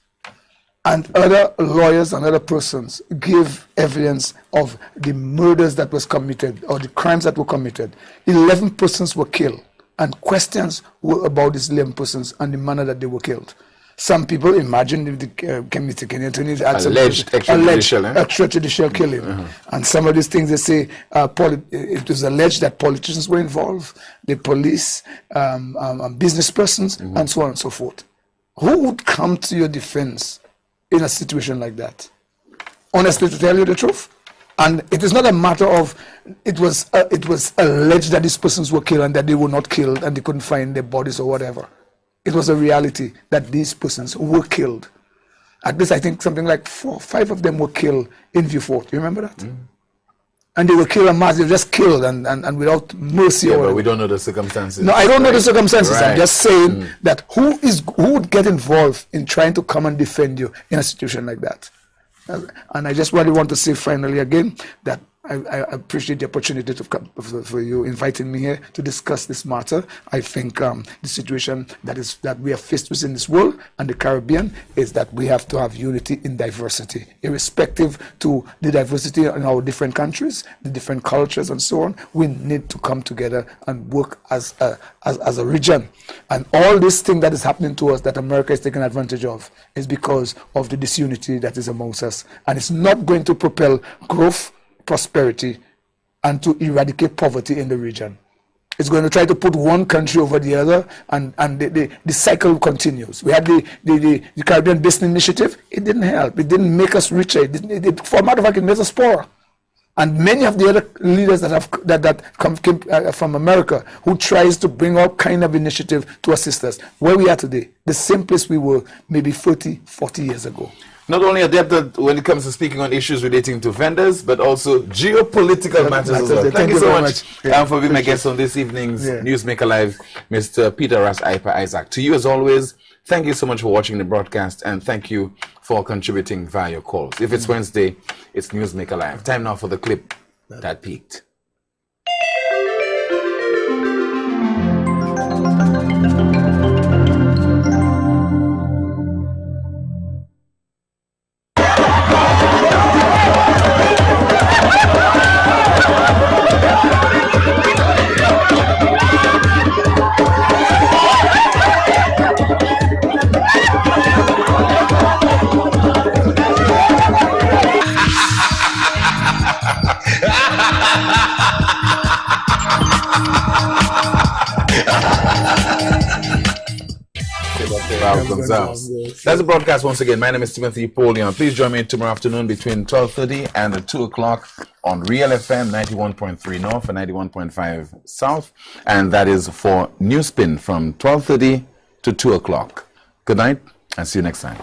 and other lawyers and other persons give evidence of the murders that was committed or the crimes that were committed. 11 persons were killed, and questions were about these 11 persons and the manner that they were killed. Some people imagine the alleged extrajudicial killing. And some of these things they say it was alleged that politicians were involved, the police, business persons, and so on and so forth. Who would come to your defense in a situation like that? Honestly, to tell you the truth. And it is not a matter of it was alleged that these persons were killed and that they were not killed and they couldn't find their bodies or whatever. It was a reality that these persons were killed. At least I think something like 4 or 5 of them were killed in Vieux Fort. You remember that? And they were killed en masse. They were just killed and without mercy. Yeah, but we don't know the circumstances. No, I don't know the circumstances. Right. I'm just saying that who would get involved in trying to come and defend you in a situation like that? And I just really want to say finally again that I appreciate the opportunity for you inviting me here to discuss this matter. I think the situation that we are faced with in this world and the Caribbean is that we have to have unity in diversity, irrespective to the diversity in our different countries, the different cultures, and so on. We need to come together and work as a region. And all this thing that is happening to us that America is taking advantage of is because of the disunity that is amongst us, and it's not going to propel growth, prosperity, and to eradicate poverty in the region. It's going to try to put one country over the other, and the cycle continues. We had the Caribbean Basin Initiative. It didn't help. It didn't make us richer. For a matter of fact, it made us poorer. And many of the other leaders that came from America who tries to bring all kind of initiative to assist us, where we are today, the same place we were maybe 30, 40 years ago. Not only adept when it comes to speaking on issues relating to vendors, but also geopolitical matters as well. Thank you so much for being my guest on this evening's Newsmaker Live, Mr. Peter Ras Ipa Isaac. To you, as always, thank you so much for watching the broadcast, and thank you for contributing via your calls. If it's Wednesday, it's Newsmaker Live. Time now for the clip that peaked. Gonzalez. That's the broadcast once again. My name is Timothy Polion. Please join me tomorrow afternoon between 12:30 and 2 o'clock on Real FM 91.3 North and 91.5 South. And that is for Newspin from 12:30 to 2 o'clock. Good night and see you next time.